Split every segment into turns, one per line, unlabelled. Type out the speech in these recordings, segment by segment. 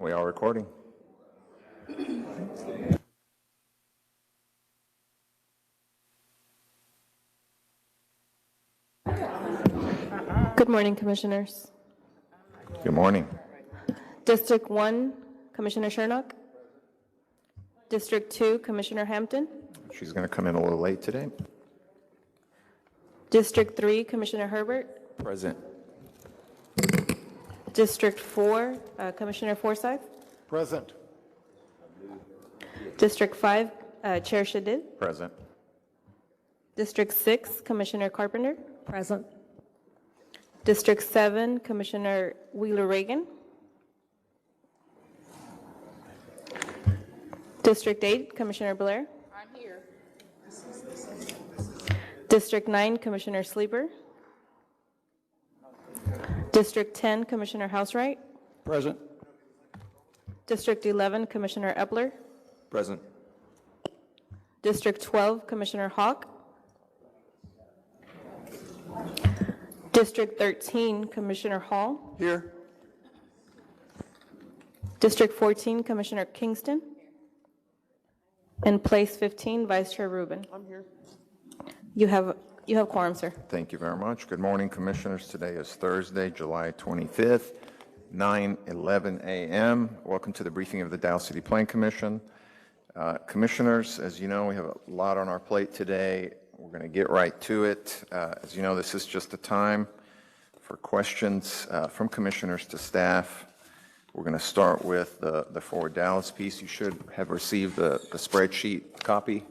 We are recording.
Good morning, Commissioners.
Good morning.
District 1, Commissioner Shernock. District 2, Commissioner Hampton.
She's going to come in a little late today.
District 3, Commissioner Herbert.
Present.
District 4, Commissioner Forsyth.
Present.
District 5, Chair Shadid.
Present.
District 6, Commissioner Carpenter.
Present.
District 7, Commissioner Wheeler-Reagan. District 8, Commissioner Blair.
I'm here.
District 9, Commissioner Sleeper. District 10, Commissioner Housewright.
Present.
District 11, Commissioner Epler.
Present.
District 12, Commissioner Hawk. District 13, Commissioner Hall.
Here.
District 14, Commissioner Kingston. And place 15, Vice Chair Rubin.
I'm here.
You have quorum, sir.
Thank you very much. Good morning, Commissioners. Today is Thursday, July 25th, 9:11 a.m. Welcome to the briefing of the Dallas City Plan Commission. Commissioners, as you know, we have a lot on our plate today. We're going to get right to it. As you know, this is just a time for questions from commissioners to staff. We're going to start with the Forward Dallas piece. You should have received the spreadsheet copy.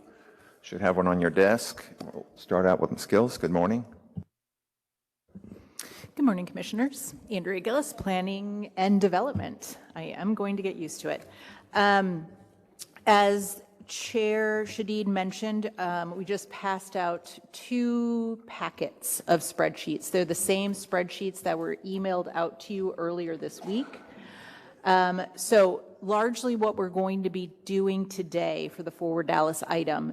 Should have one on your desk. We'll start out with Ms. Gillis. Good morning.
Good morning, Commissioners. Andrea Gillis, Planning and Development. I am going to get used to it. As Chair Shadid mentioned, we just passed out 2 packets of spreadsheets. They're the same spreadsheets that were emailed out to you earlier this week. So largely what we're going to be doing today for the Forward Dallas item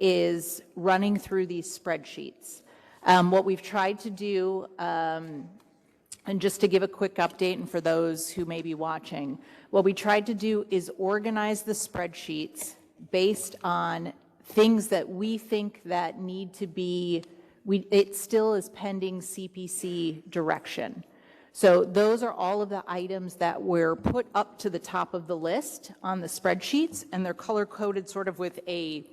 is running through these spreadsheets. What we've tried to do, and just to give a quick update and for those who may be watching, what we tried to do is organize the spreadsheets based on things that we think that need to be, it still is pending CPC direction. So those are all of the items that were put up to the top of the list on the spreadsheets, and they're color-coded sort of with a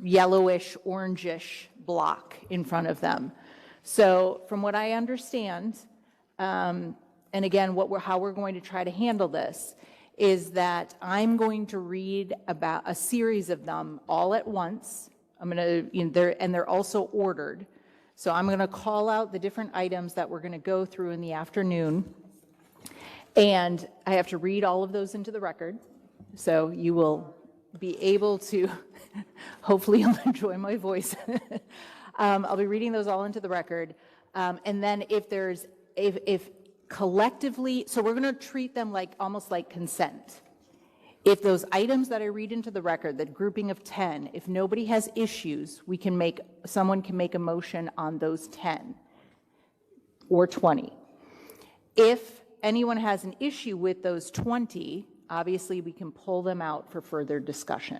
yellowish, orangish block in front of them. So from what I understand, and again, how we're going to try to handle this is that I'm going to read about a series of them all at once. I'm going to, and they're also ordered. So I'm going to call out the different items that we're going to go through in the afternoon. And I have to read all of those into the record. So you will be able to, hopefully you'll enjoy my voice. I'll be reading those all into the record. And then if collectively, so we're going to treat them like almost like consent. If those items that I read into the record, that grouping of 10, if nobody has issues, someone can make a motion on those 10 or 20. If anyone has an issue with those 20, obviously we can pull them out for further discussion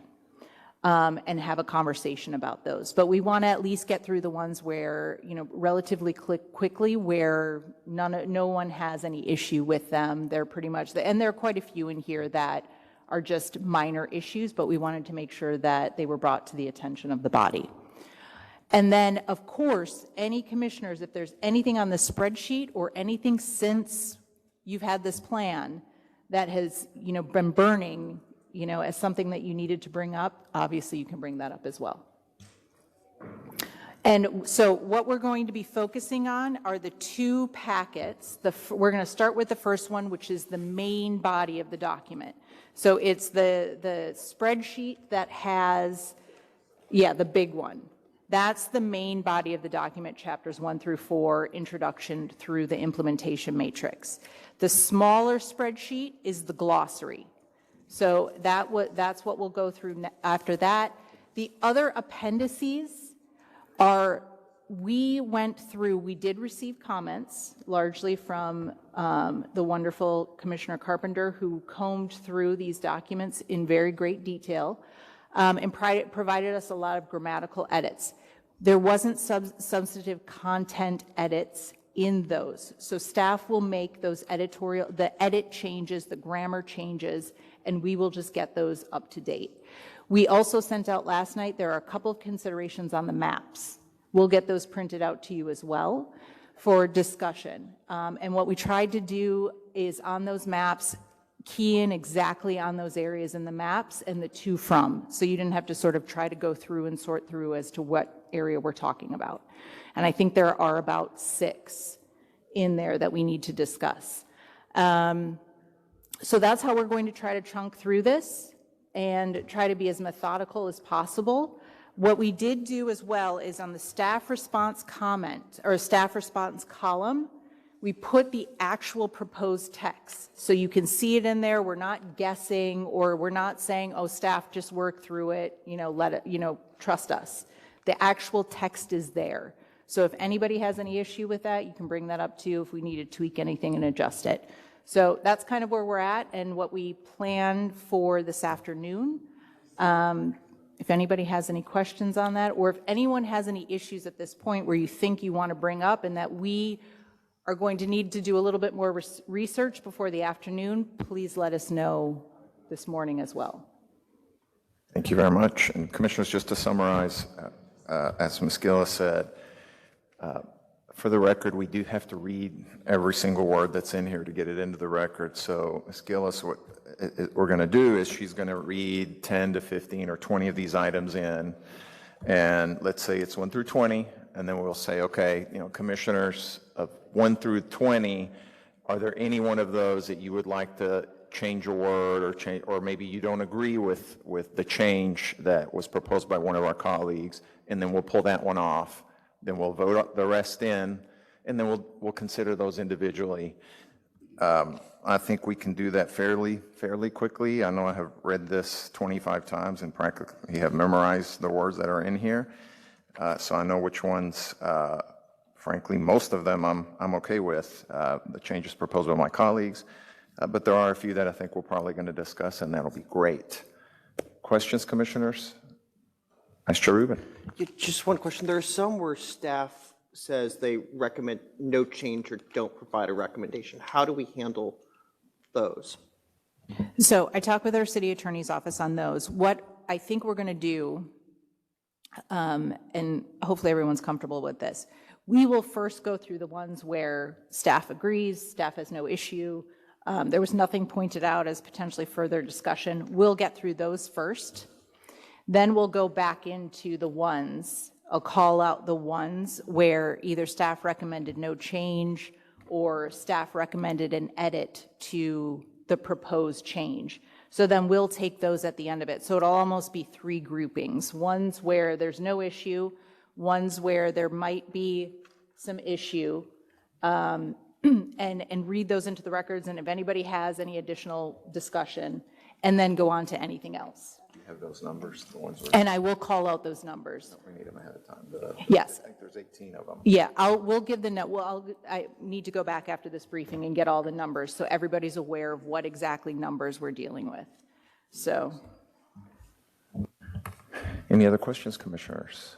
and have a conversation about those. But we want to at least get through the ones where, relatively quickly, where no one has any issue with them. They're pretty much, and there are quite a few in here that are just minor issues, but we wanted to make sure that they were brought to the attention of the body. And then, of course, any commissioners, if there's anything on the spreadsheet or anything since you've had this plan that has, been burning, as something that you needed to bring up, obviously you can bring that up as well. And so what we're going to be focusing on are the 2 packets. We're going to start with the first one, which is the main body of the document. So it's the spreadsheet that has, the big one. That's the main body of the document, chapters 1 through 4, introduction through the implementation matrix. The smaller spreadsheet is the glossary. So that's what we'll go through after that. The other appendices are We did receive comments largely from the wonderful Commissioner Carpenter, who combed through these documents in very great detail and provided us a lot of grammatical edits. There wasn't substantive content edits in those. So staff will make those the edit changes, the grammar changes, and we will just get those up to date. We also sent out last night, there are a couple of considerations on the maps. We'll get those printed out to you as well for discussion. And what we tried to do is on those maps, key in exactly on those areas in the maps and the to from. So you didn't have to sort of try to go through and sort through as to what area we're talking about. And I think there are about 6 in there that we need to discuss. So that's how we're going to try to chunk through this and try to be as methodical as possible. What we did do as well is on the staff response comment or staff response column, we put the actual proposed text. So you can see it in there. We're not guessing or we're not saying, oh, staff just work through it, let it, trust us. The actual text is there. So if anybody has any issue with that, you can bring that up too if we need to tweak anything and adjust it. So that's kind of where we're at and what we plan for this afternoon. If anybody has any questions on that, or if anyone has any issues at this point where you think you want to bring up and that we are going to need to do a little bit more research before the afternoon, please let us know this morning as well.
Thank you very much. And Commissioners, just to summarize, as Ms. Gillis said, for the record, we do have to read every single word that's in here to get it into the record. So Ms. Gillis, what we're going to do is she's going to read 10 to 15 or 20 of these items in, and let's say it's 1 through 20, and then we'll say, okay, Commissioners, of 1 through 20, are there any one of those that you would like to change a word or change, or maybe you don't agree with the change that was proposed by one of our colleagues, and then we'll pull that one off. Then we'll vote the rest in, and then we'll consider those individually. I think we can do that fairly quickly. I know I have read this 25 times and practically have memorized the words that are in here. So I know which ones, frankly, most of them I'm okay with, the changes proposed by my colleagues. But there are a few that I think we're probably going to discuss, and that'll be great. Questions, Commissioners? Vice Chair Rubin.
Yeah, just one question. There are some where staff says they recommend no change or don't provide a recommendation. How do we handle those?
So I talked with our city attorney's office on those. What I think we're going to do, and hopefully everyone's comfortable with this, we will first go through the ones where staff agrees, staff has no issue, there was nothing pointed out as potentially further discussion. We'll get through those first. Then we'll go back into the ones, I'll call out the ones where either staff recommended no change or staff recommended an edit to the proposed change. So then we'll take those at the end of it. So it'll almost be 3 groupings. Ones where there's no issue, ones where there might be some issue, and read those into the records, and if anybody has any additional discussion, and then go on to anything else.
You have those numbers, the ones where
And I will call out those numbers.
we need them ahead of time.
Yes.
I think there's 18 of them.
Yeah, we'll give the, I need to go back after this briefing and get all the numbers, so everybody's aware of what exactly numbers we're dealing with. So.
Any other questions, Commissioners?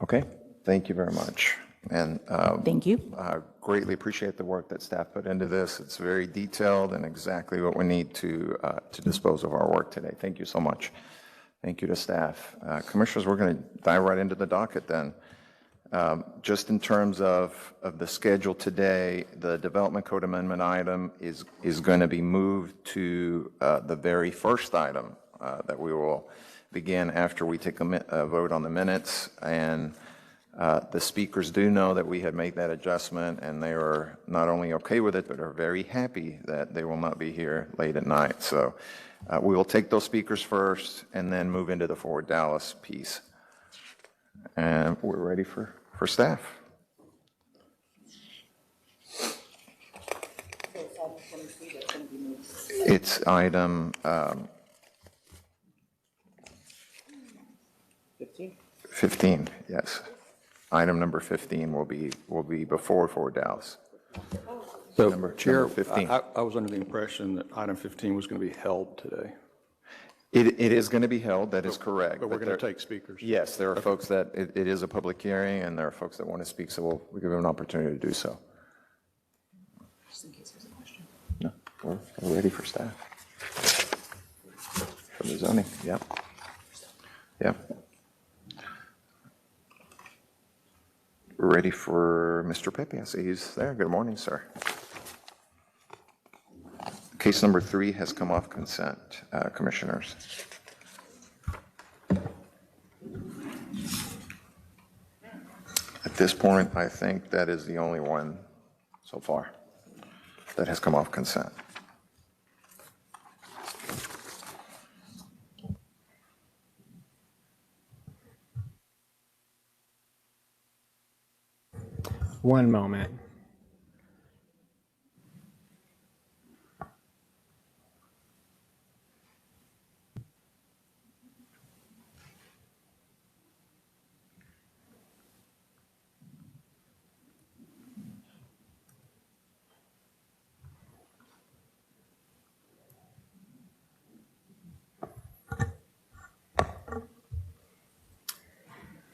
Okay, thank you very much. And
Thank you.
I greatly appreciate the work that staff put into this. It's very detailed and exactly what we need to dispose of our work today. Thank you so much. Thank you to staff. Commissioners, we're going to dive right into the docket then. Just in terms of the schedule today, the Development Code Amendment item is going to be moved to the very first item that we will begin after we take a vote on the minutes. And the speakers do know that we had made that adjustment, and they are not only okay with it, but are very happy that they will not be here late at night. So we will take those speakers first and then move into the Forward Dallas piece. And we're ready for staff. It's item
15?
15, yes. Item number 15 will be before Dallas.
So,
Number
Chair,
15.
I was under the impression that item 15 was going to be held today,
It is going to be held, that is correct.
but we're going to
there-
take speakers.
Yes, there are folks that, it is a public hearing, and there are folks that want to speak, so we'll give them an opportunity to do so.
Just in case there's a question.
No, we're ready for staff. From the zoning, yep. Yep. We're ready for Mr. Pepe. I see he's there. Good morning, sir. Case number 3 has come off consent, commissioners. At this point, I think that is the only one so far that has come off consent.
One moment.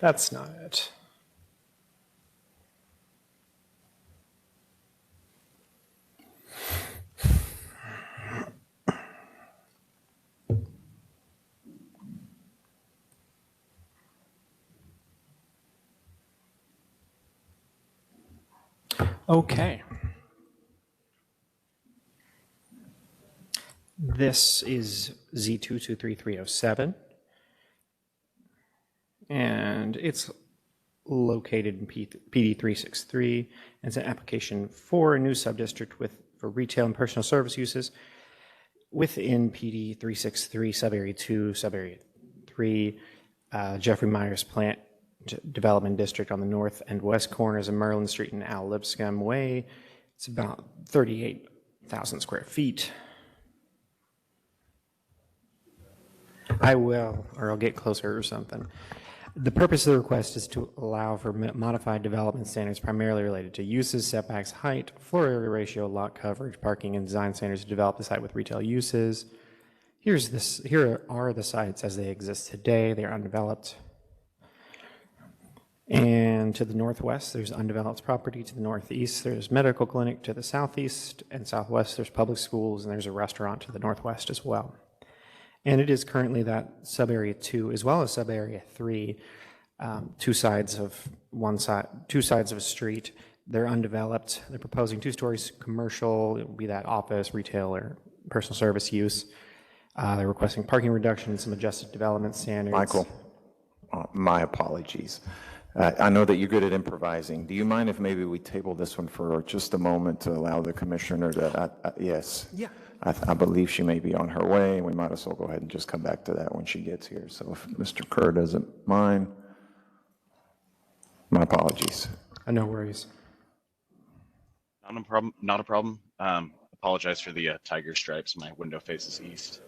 That's not it. Okay. This is Z2230307, and it's located in PD 363. It's an application for a new subdistrict for retail and personal service uses within PD 363, subarea 2, subarea 3, Jeffrey Myers Plant Development District on the north and west corners of Merlin Street and Al Lipscomb Way. It's about 38,000 square feet. I'll get closer or something. The purpose of the request is to allow for modified development standards primarily related to uses, setbacks, height, floor area ratio, lot coverage, parking, and design standards to develop the site with retail uses. Here are the sites as they exist today. They are undeveloped. And to the northwest, there's undeveloped property. To the northeast, there's medical clinic. To the southeast and southwest, there's public schools, and there's a restaurant to the northwest as well. And it is currently that subarea 2 as well as subarea 3, two sides of a street. They're undeveloped. They're proposing 2 stories commercial. It will be that office, retail, or personal service use. They're requesting parking reduction and some adjusted development standards.
Michael, my apologies. I know that you're good at improvising. Do you mind if maybe we table this one for just a moment to allow the commissioner to, yes?
Yeah.
I believe she may be on her way, and we might as well go ahead and just come back to that when she gets here. So if Mr. Kerr doesn't mind, my apologies.
No worries.
Not a problem. Not a problem. Apologize for the tiger stripes. My window faces east.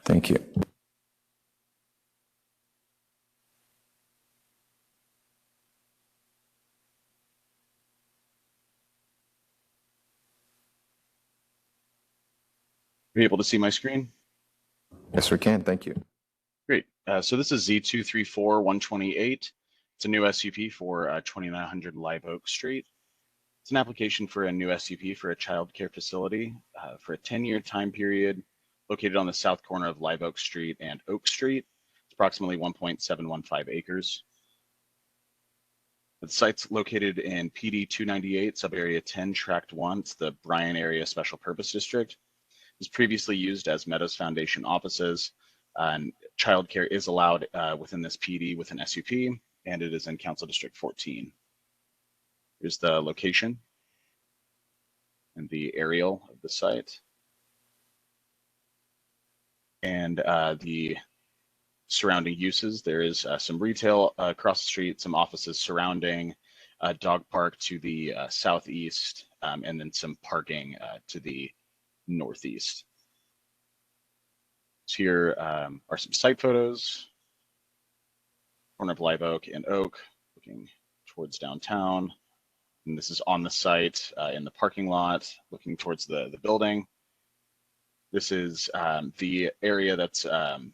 Thank you.
Are you able to see my screen?
Yes, we can. Thank you.
Great. So this is Z234-128. It's a new SUP for 2900 Live Oak Street. It's an application for a new SUP for a child care facility for a 10-year time period located on the south corner of Live Oak Street and Oak Street. It's approximately 1.715 acres. The site's located in PD 298, subarea 10, tract 1. It's the Bryan Area Special Purpose District. It was previously used as Meadows Foundation offices, and childcare is allowed within this PD with an SUP, and it is in Council District 14. Here's the location and the aerial of the site. And the surrounding uses, there is some retail across the street, some offices surrounding, a dog park to the southeast, and then some parking to the northeast. So here are some site photos. corner of Live Oak and Oak, looking towards downtown. And this is on the site in the parking lot, looking towards the building. This is the area that's going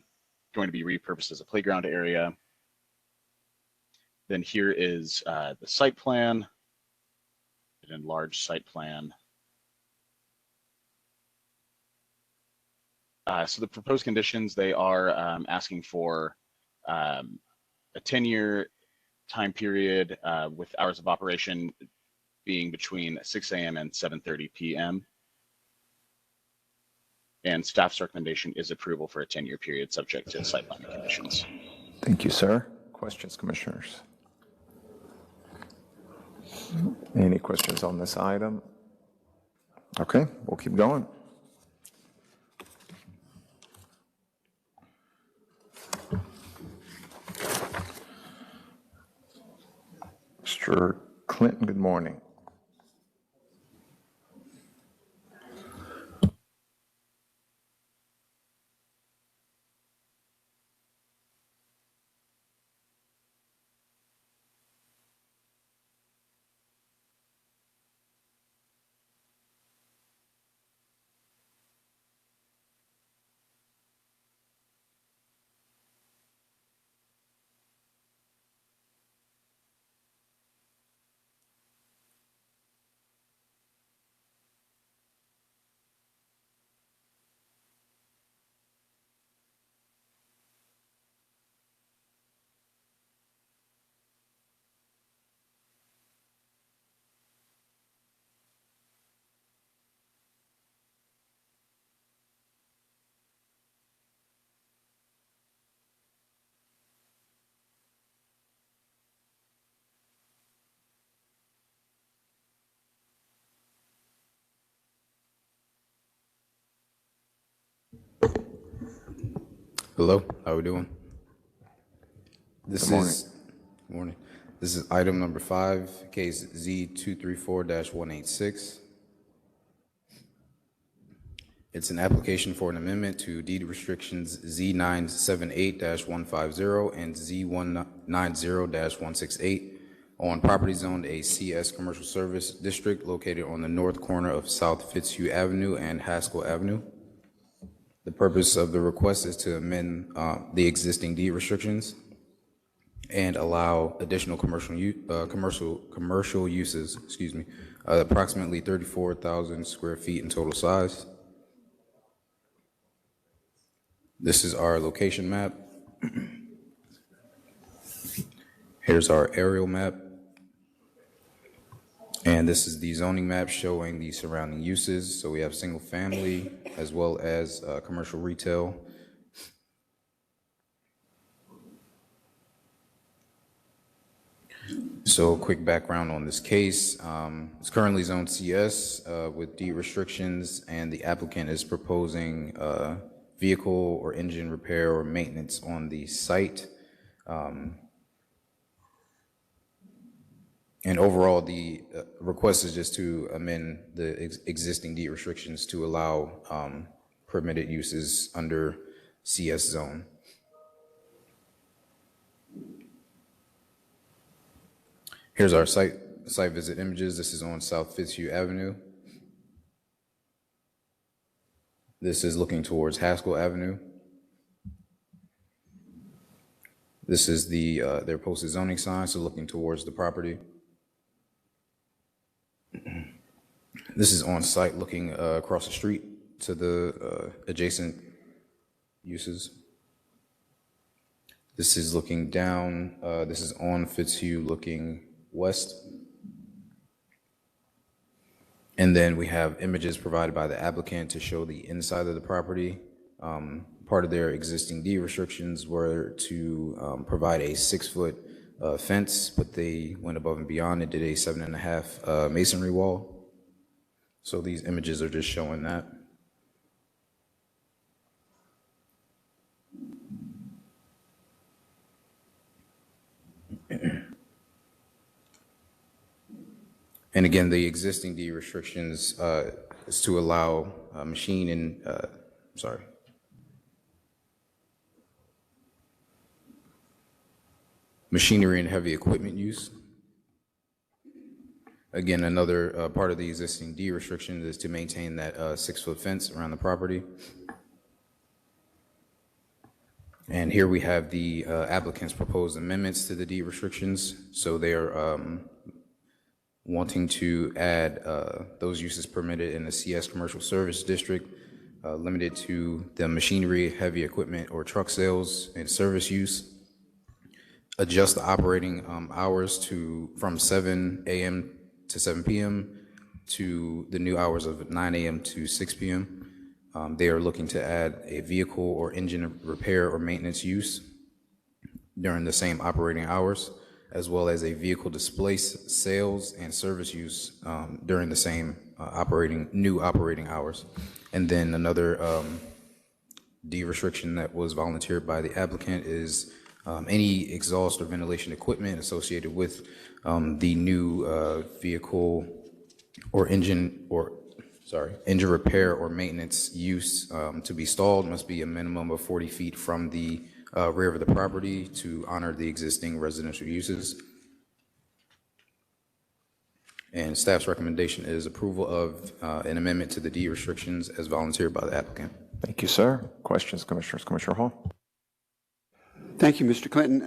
to be repurposed as a playground area. Then here is the site plan, an enlarged site plan. So the proposed conditions, they are asking for a 10-year time period with hours of operation being between 6 a.m. and 7:30 p.m. And staff's recommendation is approval for a 10-year period subject to site plan conditions.
Thank you, sir. Questions, commissioners? Any questions on this item? Okay, we'll keep going. Mr. Clinton, good morning.
Hello, how we doing?
Good morning.
Morning. This is item number 5, case Z234-186. It's an application for an amendment to deed restrictions Z978-150 and Z190-168 on property zoned a CS Commercial Service District located on the north corner of South Fitzhugh Avenue and Haskell Avenue. The purpose of the request is to amend the existing deed restrictions and allow additional commercial uses, approximately 34,000 square feet in total size. This is our location map. Here's our aerial map. And this is the zoning map showing the surrounding uses. So we have single family as well as commercial retail. So quick background on this case. It's currently zoned CS with deed restrictions, and the applicant is proposing vehicle or engine repair or maintenance on the site. And overall, the request is just to amend the existing deed restrictions to allow permitted uses under CS zone. Here's our site visit images. This is on South Fitzhugh Avenue. This is looking towards Haskell Avenue. This is their posted zoning sign, so looking towards the property. This is on site looking across the street to the adjacent uses. This is looking down. This is on Fitzhugh looking west. And then we have images provided by the applicant to show the inside of the property. Part of their existing deed restrictions were to provide a 6-foot fence, but they went above and beyond and did a 7.5 masonry wall. So these images are just showing that. And again, the existing deed restrictions is to allow machine and, machinery and heavy equipment use. Again, another part of the existing D restriction is to maintain that 6-foot fence around the property. And here we have the applicant's proposed amendments to the D restrictions. So they are wanting to add those uses permitted in the CS Commercial Service District, limited to the machinery, heavy equipment, or truck sales and service use. Adjust the operating hours from 7 a.m. to 7 p.m. to the new hours of 9 a.m. to 6 p.m. They are looking to add a vehicle or engine repair or maintenance use during the same operating hours, as well as a vehicle display sales and service use during the same new operating hours. And then another D restriction that was volunteered by the applicant is any exhaust or ventilation equipment associated with the new vehicle or engine repair or maintenance use to be stalled must be a minimum of 40 feet from the rear of the property to honor the existing residential uses. And staff's recommendation is approval of an amendment to the D restrictions as volunteered by the applicant.
Thank you, sir. Questions, Commissioners? Commissioner Hall?
Thank you, Mr. Clinton.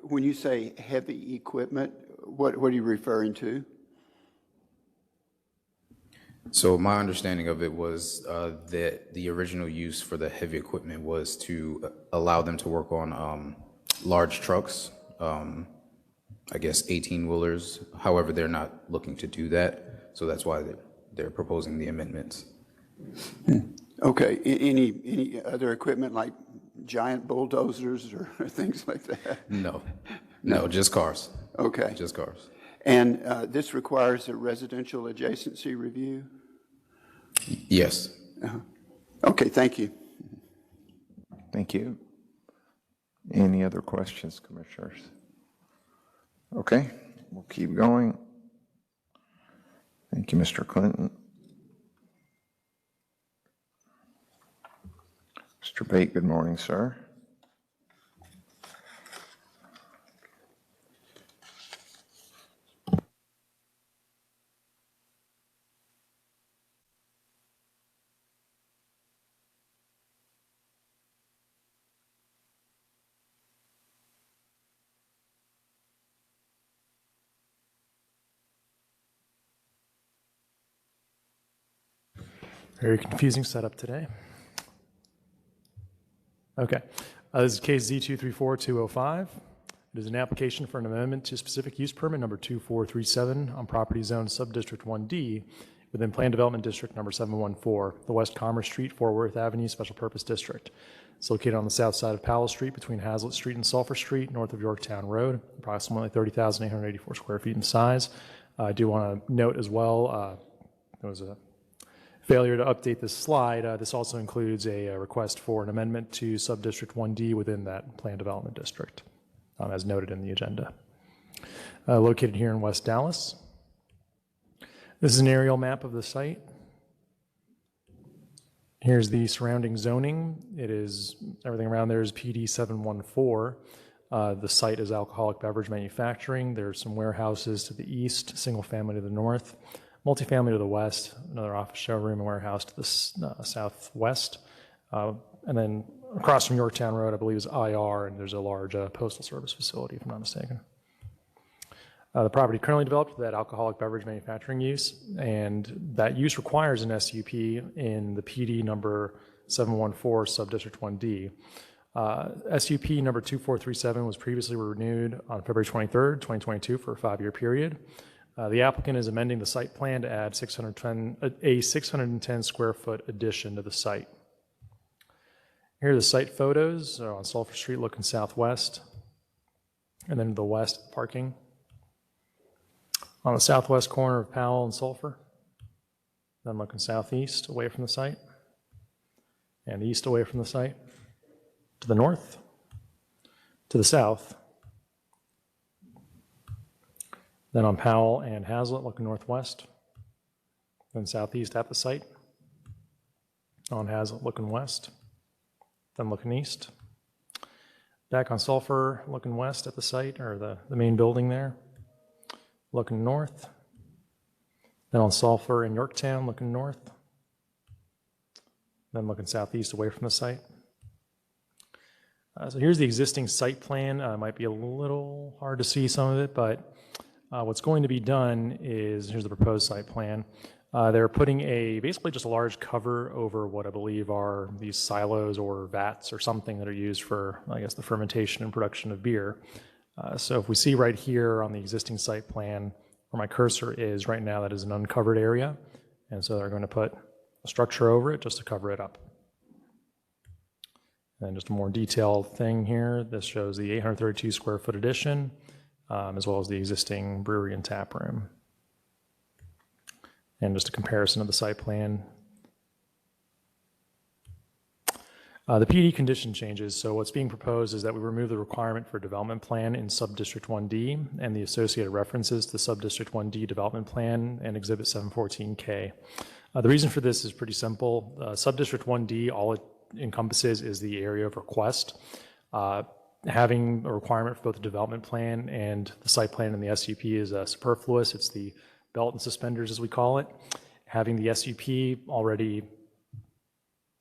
When you say heavy equipment, what are you referring to?
So my understanding of it was that the original use for the heavy equipment was to allow them to work on large trucks, I guess 18-wheelers. However, they're not looking to do that, so that's why they're proposing the amendments.
Okay. Any other equipment like giant bulldozers or things like that?
No, just cars.
Okay.
Just cars.
And this requires a residential adjacency review?
Yes.
Okay, thank you.
Thank you. Any other questions, Commissioners? Okay, we'll keep going. Thank you, Mr. Clinton. Mr. Bate, good morning, sir.
Very confusing setup today. Okay, this is case Z234205. It is an application for an amendment to specific use permit number 2437 on property zone subdistrict 1D within Plan Development District number 714, the West Commerce Street, Fort Worth Avenue Special Purpose District. It's located on the south side of Powell Street between Hazlitt Street and Sulphur Street, north of Yorktown Road, approximately 30,884 square feet in size. I do want to note as well, there was a failure to update this slide. This also includes a request for an amendment to Subdistrict 1D within that Plan Development District, as noted in the agenda. Located here in West Dallas. This is an aerial map of the site. Here's the surrounding zoning. Everything around there is PD 714. The site is alcoholic beverage manufacturing. There's some warehouses to the east, single family to the north, multifamily to the west, another office showroom and warehouse to the southwest. And then across from Yorktown Road, I believe, is IR, and there's a large postal service facility, if I'm not mistaken. The property currently developed with that alcoholic beverage manufacturing use, and that use requires an SUP in the PD number 714, Subdistrict 1D. SUP number 2437 was previously renewed on February 23rd, 2022 for a 5-year period. The applicant is amending the site plan to add a 610 square foot addition to the site. Here are the site photos on Sulphur Street looking southwest, and then to the west parking. On the southwest corner of Powell and Sulphur, then looking southeast away from the site, and east away from the site, to the north, to the south, then on Powell and Hazlitt looking northwest, then southeast at the site, on Hazlitt looking west, then looking east, Back on Sulphur, looking west at the site, or the main building there. Looking north. Then on Sulphur in Yorktown, looking north. Then looking southeast away from the site. So here's the existing site plan. It might be a little hard to see some of it, but what's going to be done is, here's the proposed site plan. They're putting basically just a large cover over what I believe are these silos or vats or something that are used for, I guess, the fermentation and production of beer. So if we see right here on the existing site plan where my cursor is right now, that is an uncovered area. And so they're going to put a structure over it just to cover it up. And just a more detailed thing here, this shows the 832 square foot addition, as well as the existing brewery and tap room. And just a comparison of the site plan. The PD condition changes. So what's being proposed is that we remove the requirement for development plan in Subdistrict 1D and the associated references to Subdistrict 1D development plan and Exhibit 714K. The reason for this is pretty simple. Subdistrict 1D, all it encompasses is the area of request. Having a requirement for both the development plan and the site plan and the SUP is superfluous. It's the belt and suspenders, as we call it. Having the SUP already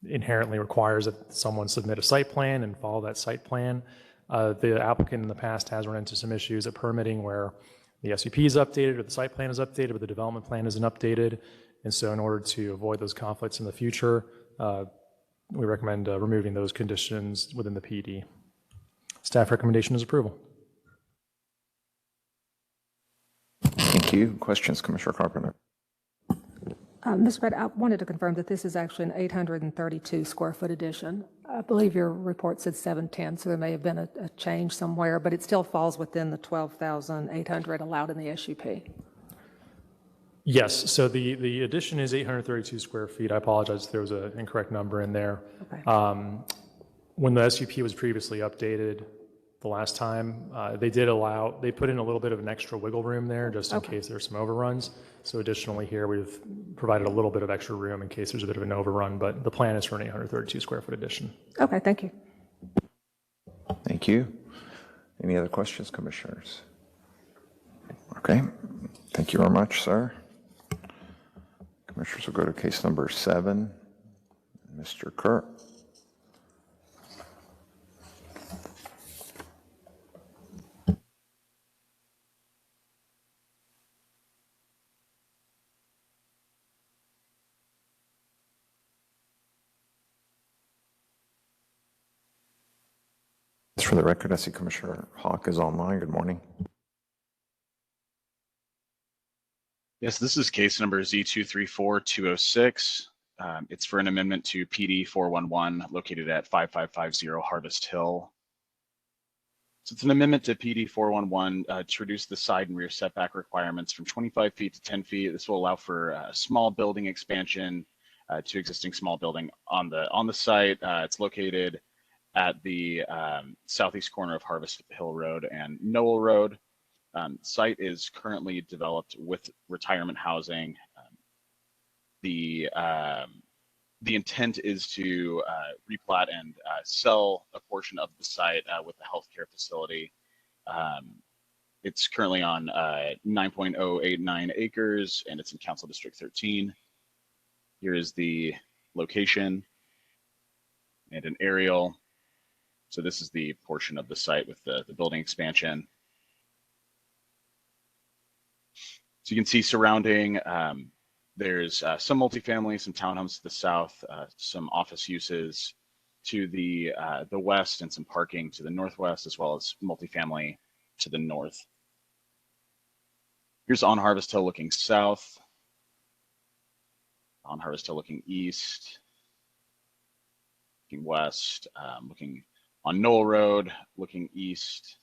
inherently requires that someone submit a site plan and follow that site plan. The applicant in the past has run into some issues at permitting where the SUP is updated or the site plan is updated, but the development plan isn't updated. And so in order to avoid those conflicts in the future, we recommend removing those conditions within the PD. Staff recommendation is approval.
Thank you. Questions, Commissioner Carpenter?
Ms. Brett, I wanted to confirm that this is actually an 832 square foot addition. I believe your report said 710, so there may have been a change somewhere, but it still falls within the 12,800 allowed in the SUP.
Yes, so the addition is 832 square feet. I apologize if there was an incorrect number in there.
Okay.
When the SUP was previously updated the last time, they put in a little bit of an extra wiggle room there just in case there's some overruns. So additionally here, we've provided a little bit of extra room in case there's a bit of an overrun, but the plan is for an 832 square foot addition.
Okay, thank you.
Thank you. Any other questions, Commissioners? Okay. Thank you very much, sir. Commissioners will go to case number 7. Mr. Kerr. For the record, I see Commissioner Hawk is online. Good morning.
Yes, this is case number Z234206. It's for an amendment to PD 411 located at 5550 Harvest Hill. So it's an amendment to PD 411 to reduce the side and rear setback requirements from 25 feet to 10 feet. This will allow for small building expansion to existing small building on the site. It's located at the southeast corner of Harvest Hill Road and Noel Road. Site is currently developed with retirement housing. The intent is to replat and sell a portion of the site with the healthcare facility. It's currently on 9.089 acres and it's in Council District 13. Here is the location and an aerial. So this is the portion of the site with the building expansion. So you can see surrounding, there's some multifamily, some townhomes to the south, some office uses to the west, and some parking to the northwest, as well as multifamily to the north. Here's on Harvest Hill looking south, on Harvest Hill looking east, looking west, looking on Noel Road, looking east.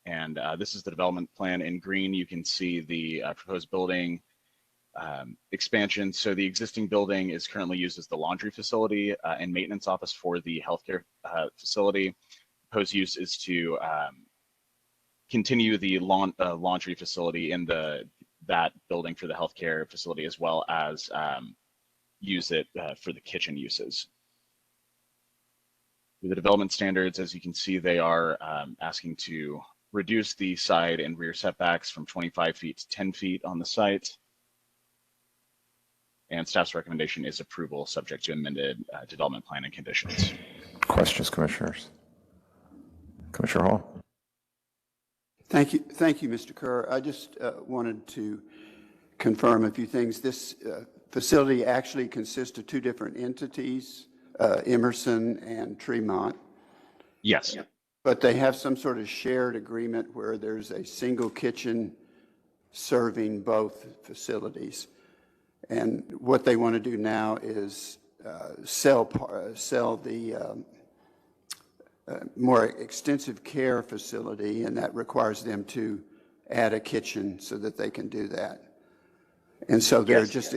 And this is the development plan in green. You can see the proposed building expansion. So the existing building is currently used as the laundry facility and maintenance office for the healthcare facility. Proposed use is to continue the laundry facility in that building for the healthcare facility, as well as use it for the kitchen uses. With the development standards, as you can see, they are asking to reduce the side and rear setbacks from 25 feet to 10 feet on the site. And staff's recommendation is approval subject to amended development plan and conditions.
Questions, Commissioners? Commissioner Hall?
Thank you, Mr. Kerr. I just wanted to confirm a few things. This facility actually consists of two different entities, Emerson and Tremont.
Yes.
But they have some sort of shared agreement where there's a single kitchen serving both facilities. And what they want to do now is sell the more extensive care facility, and that requires them to add a kitchen so that they can do that. And so they're just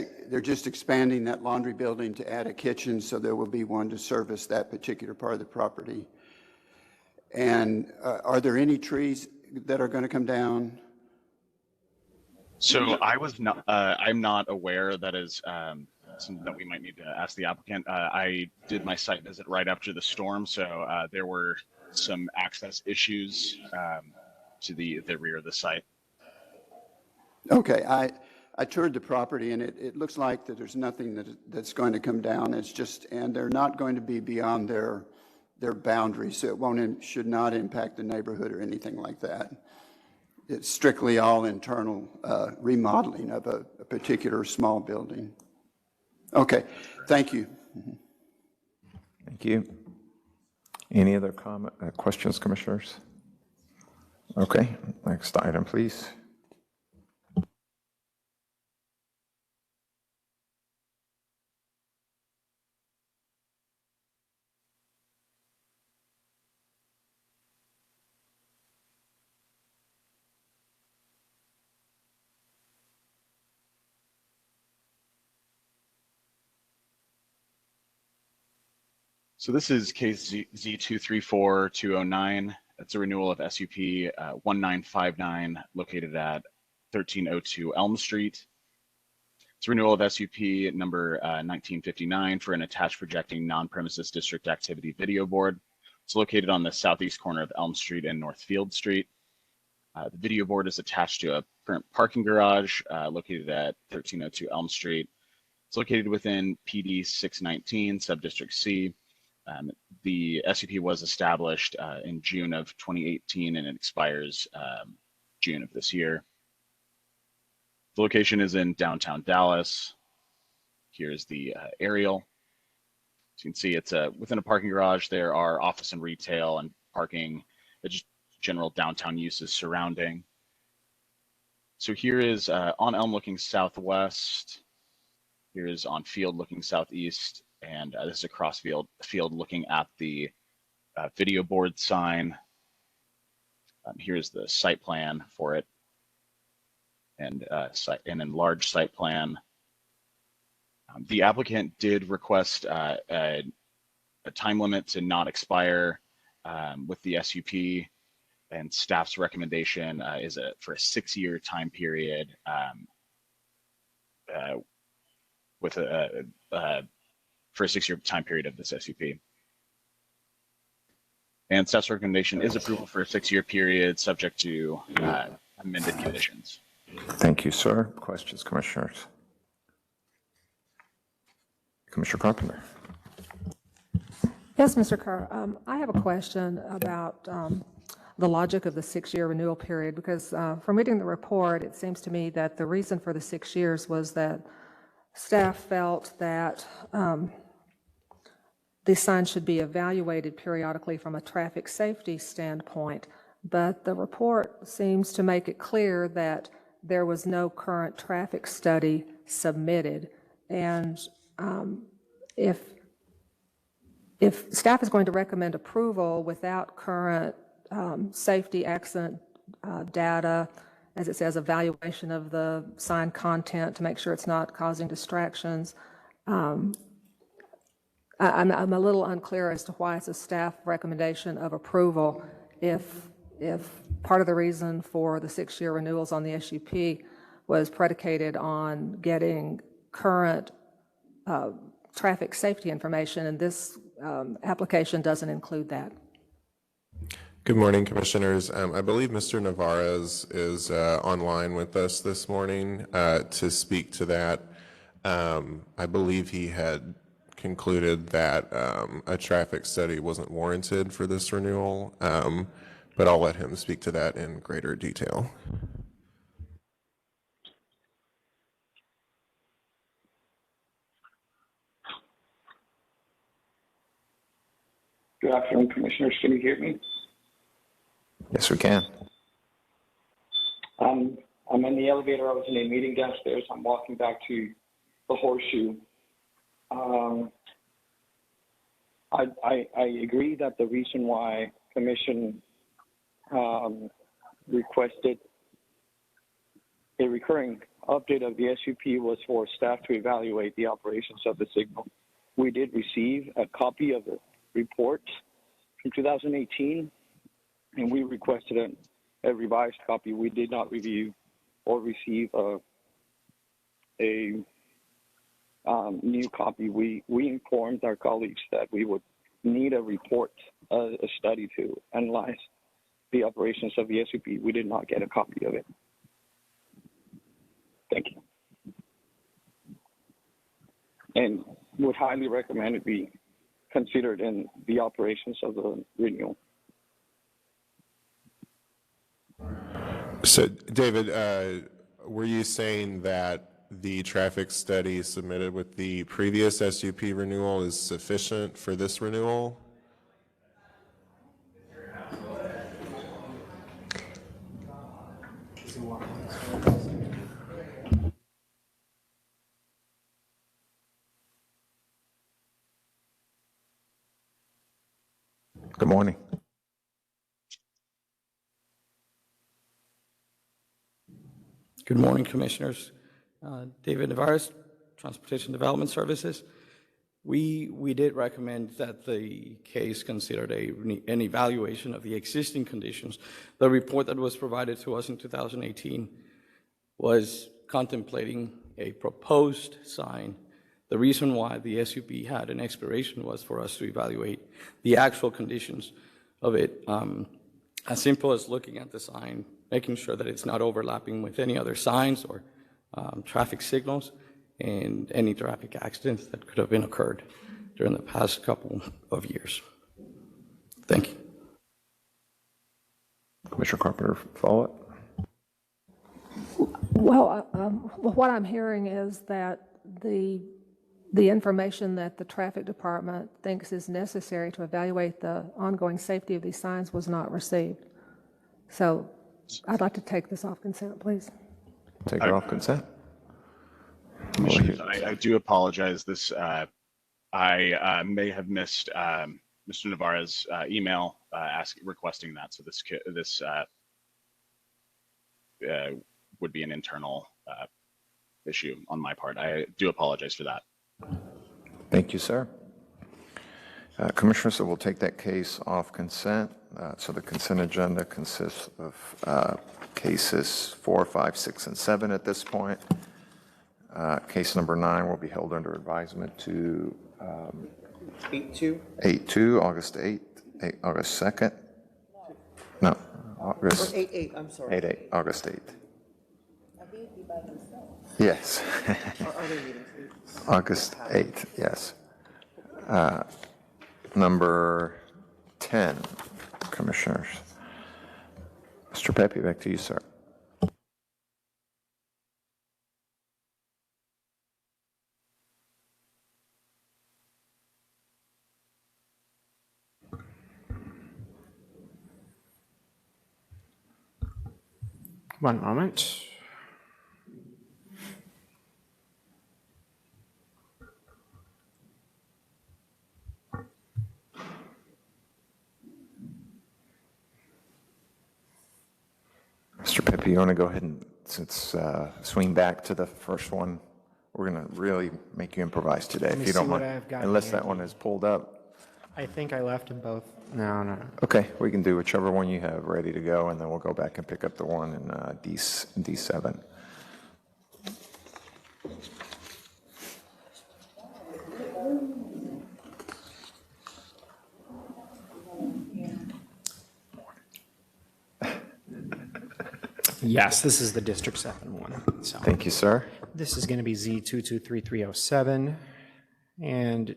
expanding that laundry building to add a kitchen, so there will be one to service that particular part of the property. And are there any trees that are going to come down?
So I'm not aware. That is something that we might need to ask the applicant. I did my site visit right after the storm, so there were some access issues to the rear of the site.
Okay, I toured the property, and it looks like that there's nothing that's going to come down. It's just, and they're not going to be beyond their boundaries, so it should not impact the neighborhood or anything like that. It's strictly all internal remodeling of a particular small building. Okay, thank you.
Thank you. Any other questions, Commissioners? Okay, next item, please.
So this is case Z234209. It's a renewal of SUP 1959 located at 1302 Elm Street. It's a renewal of SUP number 1959 for an attached projecting non-premises district activity video board. It's located on the southeast corner of Elm Street and Northfield Street. The video board is attached to a current parking garage located at 1302 Elm Street. It's located within PD 619, Subdistrict C. The SUP was established in June of 2018 and it expires June of this year. The location is in downtown Dallas. Here's the aerial. As you can see, it's within a parking garage. There are office and retail and parking, just general downtown uses surrounding. So here is on Elm looking southwest. Here is on Field looking southeast. And this is a cross field looking at the video board sign. Here's the site plan for it, and an enlarged site plan. The applicant did request a time limit to not expire with the SUP, and staff's recommendation is for a 6-year time period with for a 6-year time period of this SUP. And staff's recommendation is approval for a 6-year period subject to amended conditions.
Thank you, sir. Questions, Commissioners? Commissioner Carpenter.
Yes, Mr. Kerr. I have a question about the logic of the 6-year renewal period, because from reading the report, it seems to me that the reason for the 6 years was that staff felt that these signs should be evaluated periodically from a traffic safety standpoint, but the report seems to make it clear that there was no current traffic study submitted. And if staff is going to recommend approval without current safety accident data, as it says, evaluation of the sign content to make sure it's not causing distractions, I'm a little unclear as to why it's a staff recommendation of approval if part of the reason for the 6-year renewals on the SUP was predicated on getting current traffic safety information, and this application doesn't include that.
Good morning, Commissioners. I believe Mr. Navarez is online with us this morning to speak to that. I believe he had concluded that a traffic study wasn't warranted for this renewal, but I'll let him speak to that in greater detail.
Good afternoon, Commissioners. Can you hear me?
Yes, we can.
I'm in the elevator. I was in a meeting downstairs. I'm walking back to the Horseshoe. I agree that the reason why Commission requested a recurring update of the SUP was for staff to evaluate the operations of the signal. We did receive a copy of the report from 2018, and we requested a revised copy. We did not review or receive a new copy. We informed our colleagues that we would need a report, a study to analyze the operations of the SUP. We did not get a copy of it. Thank you. And would highly recommend it be considered in the operations of the renewal.
So, David, were you saying that the traffic study submitted with the previous SUP renewal is sufficient for this renewal?
Good morning.
Good morning, Commissioners. David Navarez, Transportation Development Services. We did recommend that the case considered an evaluation of the existing conditions. The report that was provided to us in 2018 was contemplating a proposed sign. The reason why the SUP had an expiration was for us to evaluate the actual conditions of it. As simple as looking at the sign, making sure that it's not overlapping with any other signs or traffic signals and any traffic accidents that could have been occurred during the past couple of years. Thank you.
Commissioner Carpenter, follow up?
Well, what I'm hearing is that the information that the traffic department thinks is necessary to evaluate the ongoing safety of these signs was not received. So I'd like to take this off consent, please.
Take it off consent.
Commissioners, I do apologize. This I may have missed Mr. Navarez's email requesting that. So this would be an internal issue on my part. I do apologize for that.
Thank you, sir. Commissioner, so we'll take that case off consent. So the consent agenda consists of cases 4, 5, 6, and 7 at this point. Case number 9 will be held under advisement to
8-2?
8-2, August 8th, August 2nd. No, August.
8-8, I'm sorry.
8-8, August 8th. Yes.
Are there meetings?
August 8th, yes. Number 10, Commissioners. Mr. Pepe, back to you, sir.
One moment.
Mr. Pepe, you want to go ahead and swing back to the first one? We're going to really make you improvise today,
Let me
if you
see
don't
what
mind.
I've got
Unless
here.
that one is pulled up.
I think I left them both. No.
Okay, we can do whichever one you have ready to go, and then we'll go back and pick up the one in D7.
Yes, this is the District 7 one. So
Thank you, sir.
this is going to be Z223307, and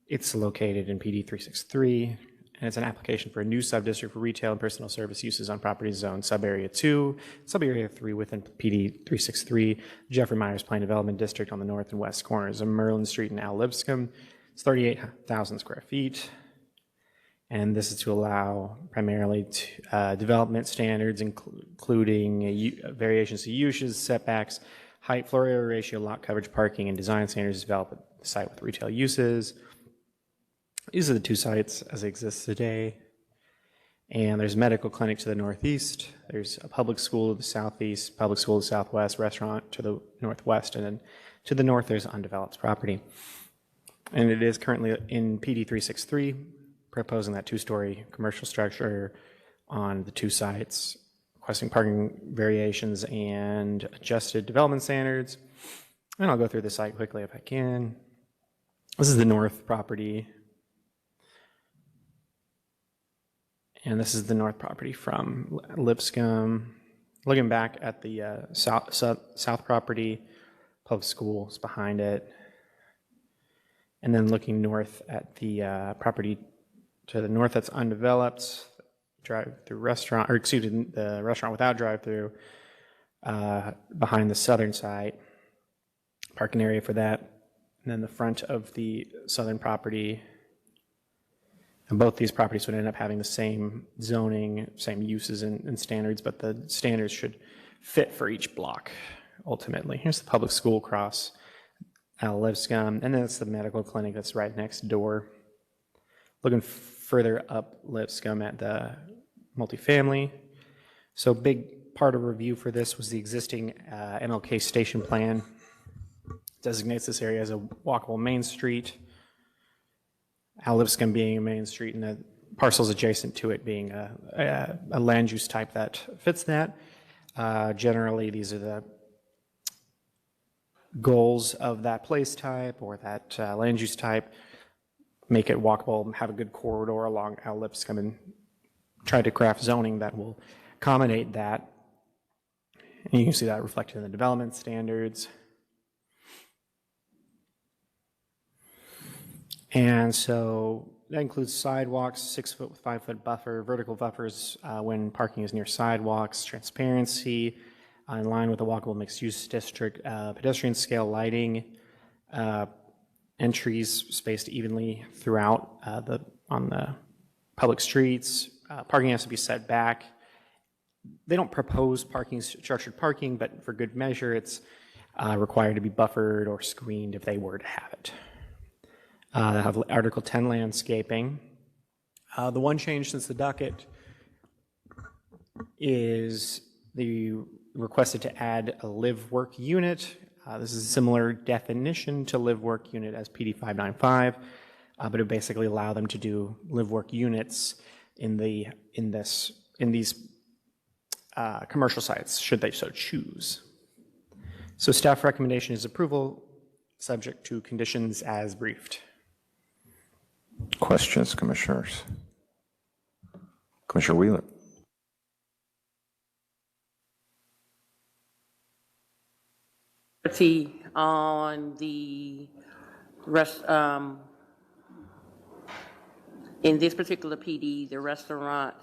it's located in PD 363, and it's an application for a new subdistrict for retail and personal service uses on property zone Subarea 2, Subarea 3 within PD 363, Jeffrey Myers Plain Development District on the north and west corners of Merlin Street and Al Lipscomb. It's 38,000 square feet. And this is to allow primarily development standards, including variations to uses, setbacks, height, floor area ratio, lot coverage, parking, and design standards to develop a site with retail uses. These are the two sites as they exist today. And there's a medical clinic to the northeast. There's a public school to the southeast, public school to the southwest, restaurant to the northwest, and then to the north there's undeveloped property. And it is currently in PD 363. Proposing that two-story commercial structure on the two sites, requesting parking variations and adjusted development standards. And I'll go through the site quickly if I can. This is the north property. And this is the north property from Lipscomb. Looking back at the south property, public schools behind it. And then looking north at the property to the north that's undeveloped, drive-through restaurant, or excuse me, the restaurant without drive-through behind the southern site, parking area for that, and then the front of the southern property. And both these properties would end up having the same zoning, same uses and standards, but the standards should fit for each block ultimately. Here's the public school across Al Lipscomb, and then it's the medical clinic that's right next door. Looking further up Lipscomb at the multifamily. So big part of review for this was the existing MLK station plan. Designates this area as a walkable main street. Al Lipscomb being a main street and the parcels adjacent to it being a land use type that fits that. Generally, these are the goals of that place type or that land use type. Make it walkable, have a good corridor along Al Lipscomb, and try to craft zoning that will accommodate that. And you can see that reflected in the development standards. And so that includes sidewalks, 6 foot with 5 foot buffer, vertical buffers when parking is near sidewalks, transparency in line with the walkable mixed use district, pedestrian scale lighting, entries spaced evenly throughout on the public streets. Parking has to be set back. They don't propose structured parking, but for good measure, it's required to be buffered or screened if they were to have it. They have Article 10 landscaping. The one change since the docket is the requested to add a live-work unit. This is a similar definition to live-work unit as PD 595, but it basically allow them to do live-work units in these commercial sites, should they so choose. So staff recommendation is approval, subject to conditions as briefed.
Questions, commissioners? Commissioner Wheeler.
On the rest, in this particular PD, the restaurant,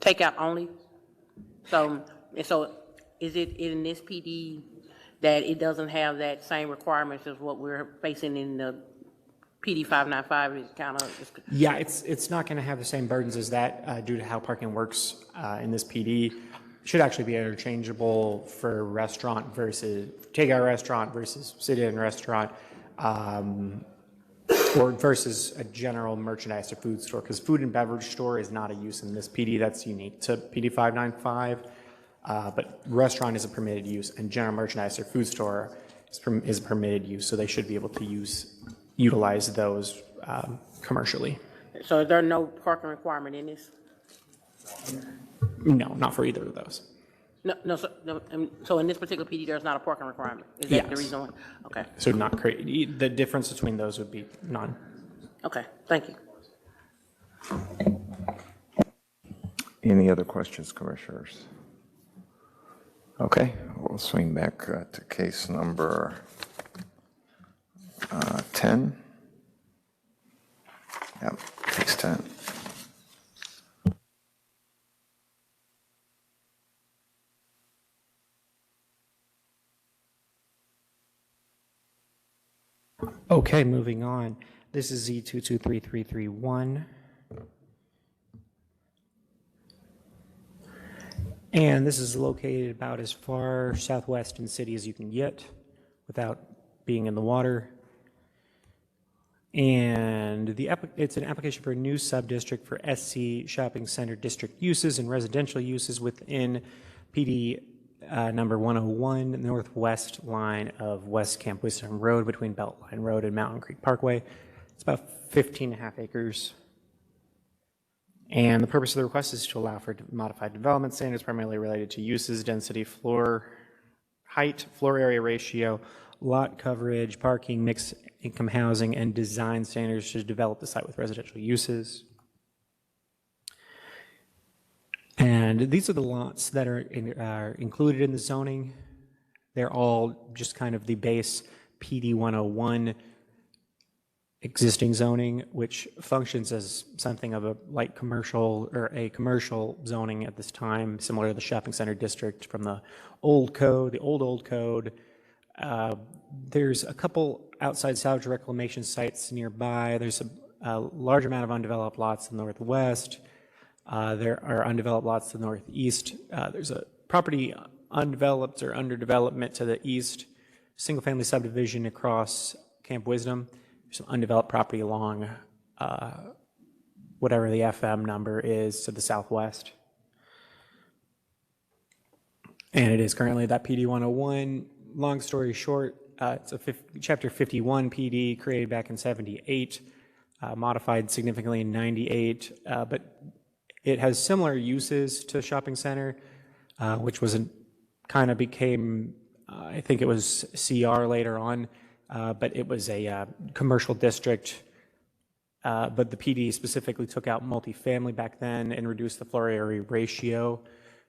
takeout only. So is it in this PD that it doesn't have that same requirements as what we're facing in the PD 595? Is kind of
Yeah, it's not going to have the same burdens as that due to how parking works in this PD. Should actually be interchangeable for restaurant versus takeout restaurant versus sit-in restaurant, or versus a general merchandise or food store, because food and beverage store is not a use in this PD. That's unique to PD 595, but restaurant is a permitted use, and general merchandise or food store is a permitted use, so they should be able to utilize those commercially.
So is there no parking requirement in this?
No, not for either of those.
So in this particular PD, there's not a parking requirement? Is that the
Yes.
reason why? Okay.
So not create, the difference between those would be none.
Okay, thank you.
Any other questions, commissioners? Okay, we'll swing back to case number 10. Yep, case 10.
Okay, moving on. This is Z223331. And this is located about as far southwest in the city as you can get without being in the water. And it's an application for a new sub-district for SC Shopping Center district uses and residential uses within PD number 101, northwest line of West Camp Wisdom Road between Beltline Road and Mountain Creek Parkway. It's about 15.5 acres. And the purpose of the request is to allow for modified development standards primarily related to uses, density, floor height, floor area ratio, lot coverage, parking, mixed income housing, and design standards to develop the site with residential uses. And these are the lots that are included in the zoning. They're all just kind of the base PD 101 existing zoning, which functions as something of a light commercial or a commercial zoning at this time, similar to the shopping center district from the old code, the old code. There's a couple outside salvage reclamation sites nearby. There's a large amount of undeveloped lots in the northwest. There are undeveloped lots to the northeast. There's a property undeveloped or under development to the east, single-family subdivision across Camp Wisdom. There's some undeveloped property along whatever the FM number is to the southwest. And it is currently that PD 101. Long story short, it's a Chapter 51 PD created back in 78, modified significantly in 98, but it has similar uses to shopping center, which was kind of became, I think it was CR later on, but it was a commercial district. But the PD specifically took out multifamily back then and reduced the floor area ratio.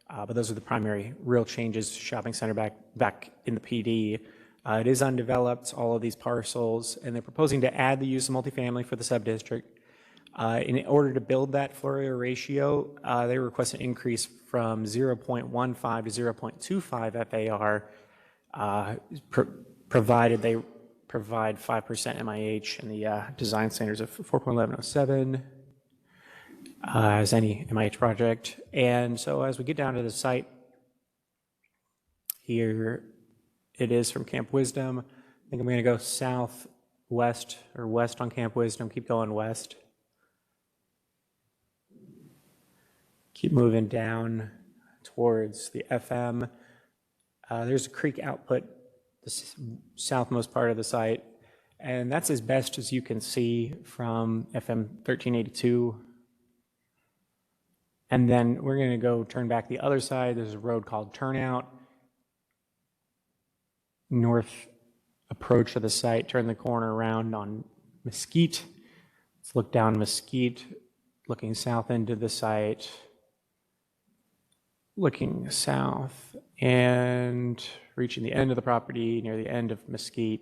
But those are the primary real changes to shopping center back in the PD. It is undeveloped, all of these parcels, and they're proposing to add the use of multifamily for the subdistrict. In order to build that floor area ratio, they request an increase from 0.15 to 0.25 FAR, provided they provide 5% MIH and the design standards of 4.1107 as any MIH project. And so as we get down to the site, here it is from Camp Wisdom. I think I'm going to go southwest or west on Camp Wisdom, keep going west. Keep moving down towards the FM. There's a creek output, the southmost part of the site, and that's as best as you can see from FM 1382. And then we're going to go turn back the other side. There's a road called Turnout. North approach of the site, turn the corner around on Mesquite. Let's look down Mesquite, looking south into the site. Looking south and reaching the end of the property near the end of Mesquite.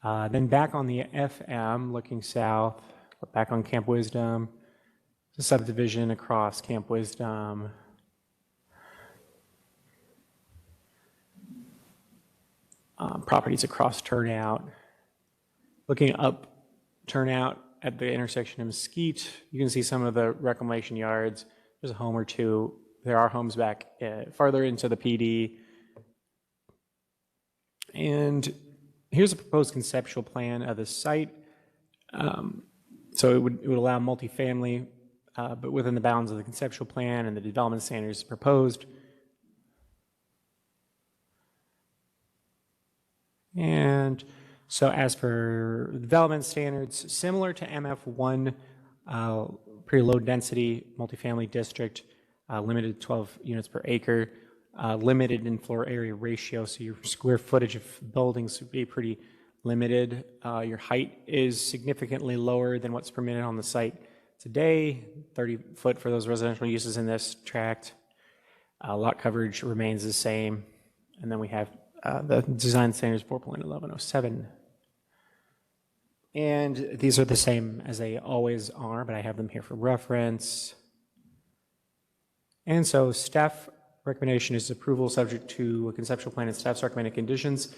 Then back on the FM, looking south, back on Camp Wisdom, the subdivision across Camp Wisdom. Properties across Turnout. Looking up Turnout at the intersection of Mesquite, you can see some of the reclamation yards. There's a home or two. There are homes back farther into the PD. And here's a proposed conceptual plan of the site. So it would allow multifamily, but within the bounds of the conceptual plan and the development standards proposed. And so as per development standards, similar to MF1, pretty low density multifamily district, limited 12 units per acre, limited in floor area ratio, so your square footage of buildings would be pretty limited. Your height is significantly lower than what's permitted on the site. today, 30-foot for those residential uses in this tract. Lot coverage remains the same. And then we have the design standards 4.1107. And these are the same as they always are, but I have them here for reference. And so staff recommendation is approval subject to a conceptual plan and staff's recommended conditions.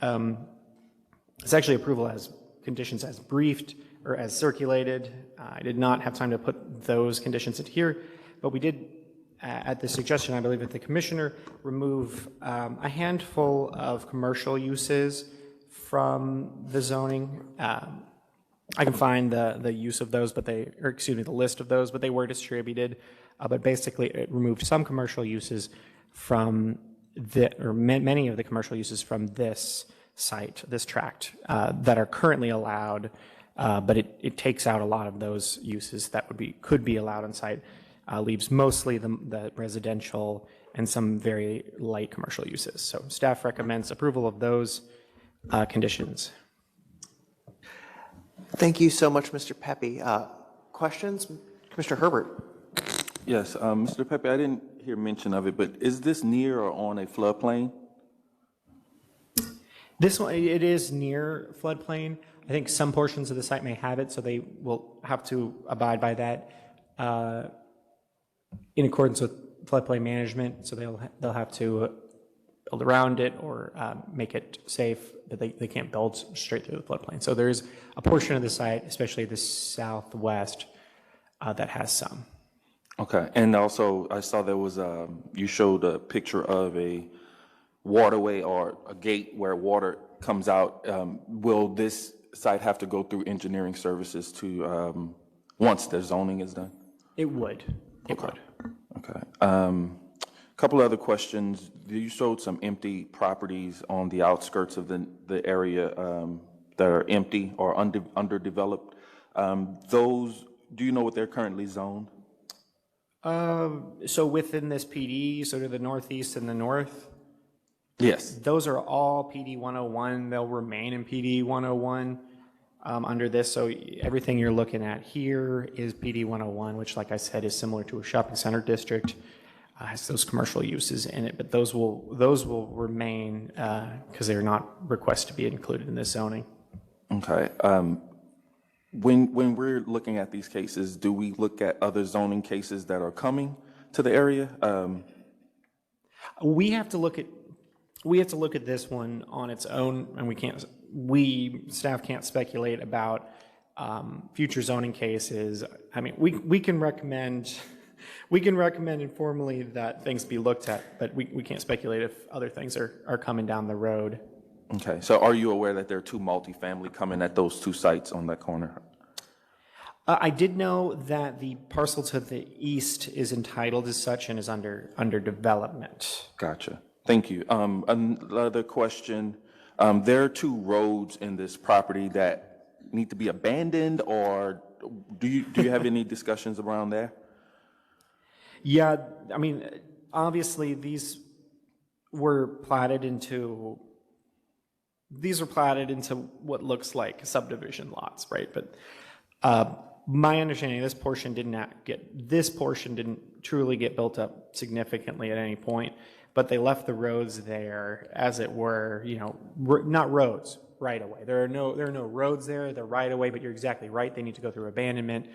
It's actually approval as conditions as briefed or as circulated. I did not have time to put those conditions in here, but we did, at the suggestion, I believe, of the commissioner, remove a handful of commercial uses from the zoning. I can find the use of those, but the list of those, but they were distributed. But basically, it removed some commercial uses from many of the commercial uses from this site, this tract, that are currently allowed, but it takes out a lot of those uses that could be allowed on site, leaves mostly the residential and some very light commercial uses. So staff recommends approval of those conditions.
Thank you so much, Mr. Pepe. Questions? Commissioner Herbert.
Yes, Mr. Pepe, I didn't hear mention of it, but is this near or on a floodplain?
This one, it is near floodplain. I think some portions of the site may have it, so they will have to abide by that in accordance with floodplain management. So they'll have to build around it or make it safe, but they can't build straight through the floodplain. So there is a portion of the site, especially the southwest, that has some.
Okay, and also I saw there was you showed a picture of a waterway or a gate where water comes out. Will this site have to go through engineering services to once the zoning is done?
It would. It would.
Okay. Couple other questions. You showed some empty properties on the outskirts of the area that are empty or underdeveloped. Those, do you know what they're currently zoned?
So within this PD, so to the northeast and the north?
Yes.
Those are all PD 101. They'll remain in PD 101 under this. So everything you're looking at here is PD 101, which, like I said, is similar to a shopping center district. Has those commercial uses in it, but those will remain because they're not requested to be included in this zoning.
Okay. When we're looking at these cases, do we look at other zoning cases that are coming to the area?
We have to look at this one on its own, and staff can't speculate about future zoning cases. I mean, we can recommend informally that things be looked at, but we can't speculate if other things are coming down the road.
Okay, so are you aware that there are two multifamily coming at those two sites on that corner?
I did know that the parcel to the east is entitled as such and is under development.
Gotcha. Thank you. Another question. There are two roads in this property that need to be abandoned, or do you have any discussions around there?
Yeah, I mean, obviously these were platted into what looks like subdivision lots, right? But my understanding, this portion didn't truly get built up significantly at any point, but they left the roads there as it were, not roads, right away. There are no roads there, they're right away, but you're exactly right. They need to go through abandonment.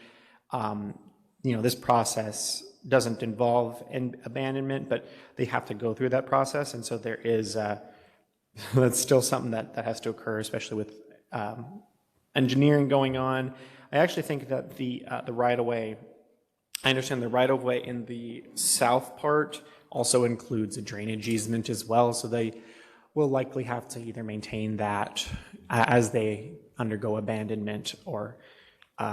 This process doesn't involve an abandonment, but they have to go through that process. And so there is, that's still something that has to occur, especially with engineering going on. I actually think that the right-of-way, I understand the right-of-way in the south part also includes a drainage easement as well, so they will likely have to either maintain that as they undergo abandonment or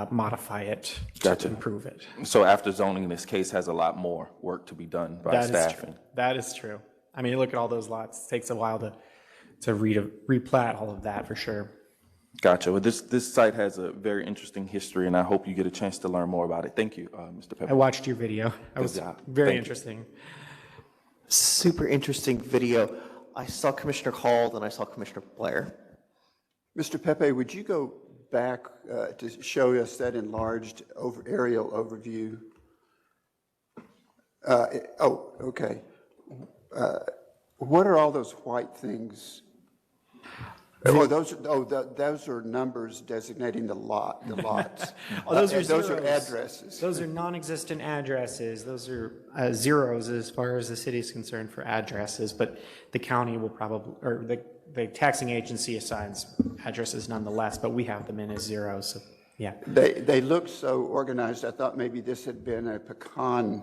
modify it to improve it.
So after zoning, this case has a lot more work to be done by staff.
That is true. I mean, you look at all those lots, it takes a while to replat all of that for sure.
Gotcha. Well, this site has a very interesting history, and I hope you get a chance to learn more about it. Thank you, Mr. Pepper.
I watched your video. That was very interesting.
Super interesting video. I saw Commissioner Hall, then I saw Commissioner Blair.
Mr. Pepe, would you go back to show us that enlarged aerial overview? Oh, okay. What are all those white things? Those are numbers designating the lots.
Those are
those are
zeros.
addresses.
Those are non-existent addresses. Those are zeros as far as the city is concerned for addresses, but the county will probably, or the taxing agency assigns addresses nonetheless, but we have them in as zeros, so yeah.
They look so organized. I thought maybe this had been a pecan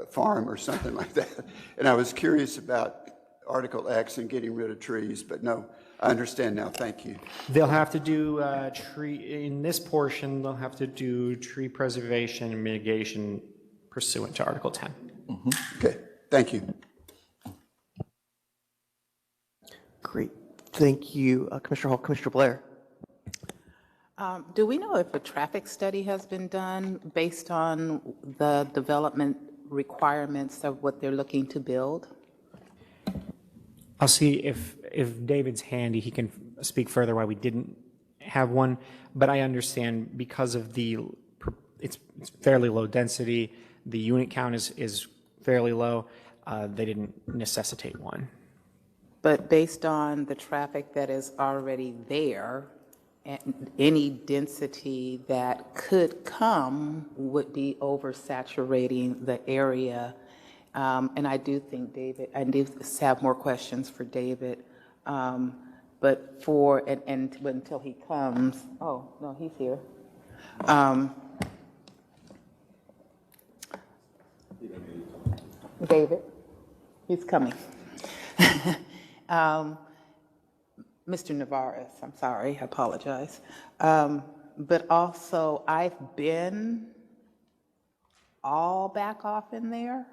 farm or something like that. And I was curious about Article X and getting rid of trees, but no, I understand now. Thank you.
They'll have to do in this portion, they'll have to do tree preservation and mitigation pursuant to Article 10.
Okay, thank you.
Great. Thank you, Commissioner Hall. Commissioner Blair.
Do we know if a traffic study has been done based on the development requirements of what they're looking to build?
I'll see if David's handy, he can speak further why we didn't have one, but I understand because of it's fairly low density, the unit count is fairly low, they didn't necessitate one.
But based on the traffic that is already there, and any density that could come would be oversaturating the area. And I do think David, I do have more questions for David, but until he comes, oh, no, he's here. David, he's coming. Mr. Navarez, I'm sorry, I apologize. But also, I've been all back off in there.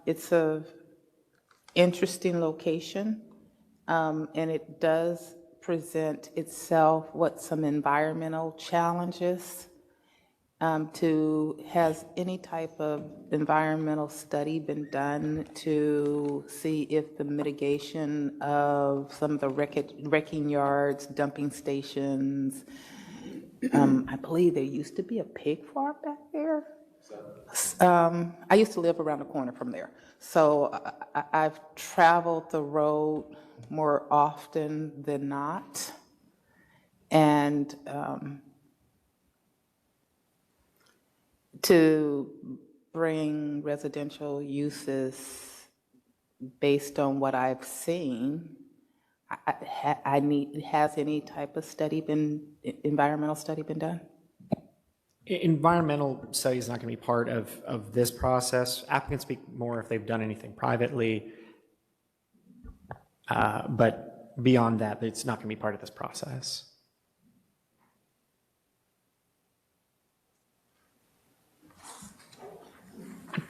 It's a interesting location, and it does present itself with some environmental challenges. Has any type of environmental study been done to see if the mitigation of some of the wrecking yards, dumping stations, I believe there used to be a pig farm back there. I used to live around the corner from there. So I've traveled the road more often than not. And to bring residential uses based on what I've seen, has any type of environmental study been done?
Environmental study is not going to be part of this process. Applicants speak more if they've done anything privately, but beyond that, it's not going to be part of this process.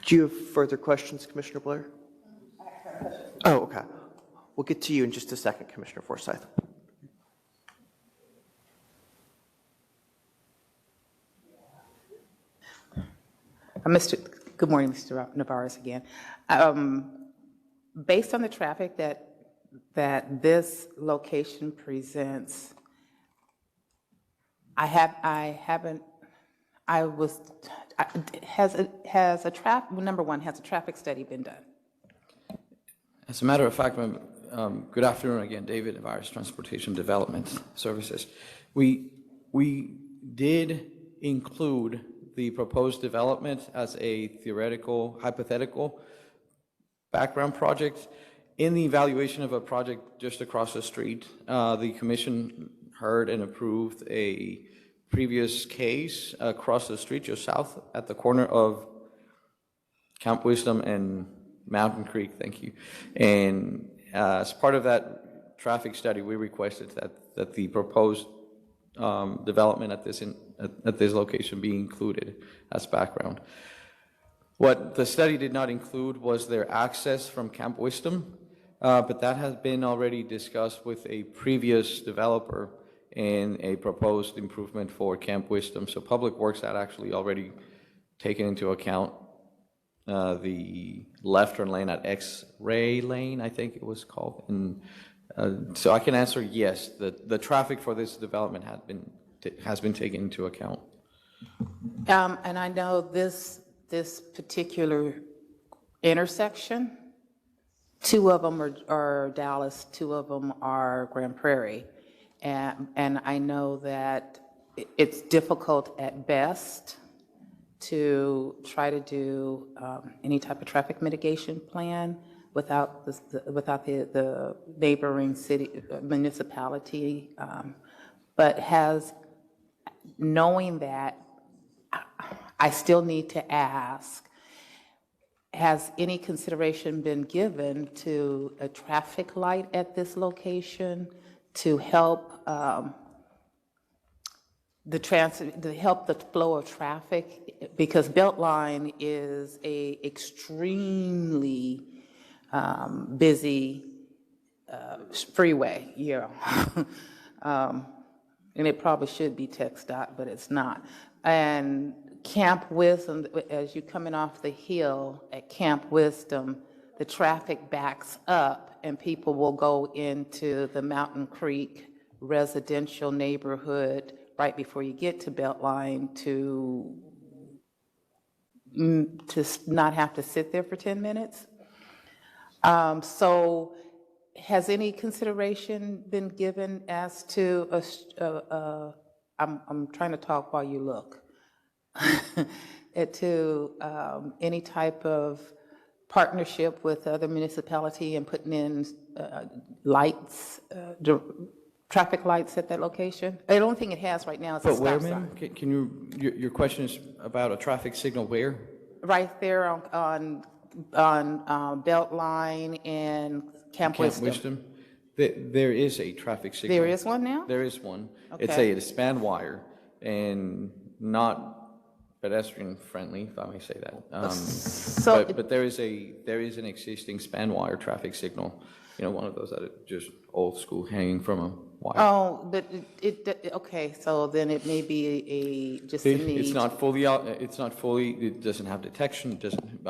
Do you have further questions, Commissioner Blair? Oh, okay. We'll get to you in just a second, Commissioner Forsyth.
Good morning, Mr. Navarez again. Based on the traffic that this location presents, number one, has a traffic study been done?
As a matter of fact, good afternoon again, David Navarez, Transportation Development Services. We did include the proposed development as a theoretical, hypothetical background project. In the evaluation of a project just across the street, the commission heard and approved a previous case across the street, just south at the corner of Camp Wisdom and Mountain Creek, thank you. And as part of that traffic study, we requested that the proposed development at this location be included as background. What the study did not include was their access from Camp Wisdom, but that has been already discussed with a previous developer and a proposed improvement for Camp Wisdom. So Public Works had actually already taken into account the left turn lane at X-Ray Lane, I think it was called, and So I can answer yes, the traffic for this development has been taken into account.
And I know this particular intersection, 2 of them are Dallas, 2 of them are Grand Prairie. And I know that it's difficult at best to try to do any type of traffic mitigation plan without the neighboring city municipality. But knowing that, I still need to ask, has any consideration been given to a traffic light at this location to help the flow of traffic? Because Beltline is a extremely busy freeway, and it probably should be TxDOT, but it's not. And Camp Wisdom, as you're coming off the hill at Camp Wisdom, the traffic backs up and people will go into the Mountain Creek residential neighborhood right before you get to Beltline to not have to sit there for 10 minutes. So has any consideration been given as to I'm trying to talk while you look, to any type of partnership with other municipality and putting in lights, traffic lights at that location? The only thing it has right now is a
But where,
stop
ma'am?
sign.
Can your question is about a traffic signal where?
Right there on Beltline and Camp Wisdom.
There is a traffic signal.
There is one now?
There is one. It's
Okay.
a span wire and not pedestrian friendly, if I may say that. But there is an existing span wire traffic signal. One of those that are just old school hanging from a wire.
Oh, but okay, so then it may be just a need.
It's not fully out. It's not fully. It doesn't have detection. It doesn't.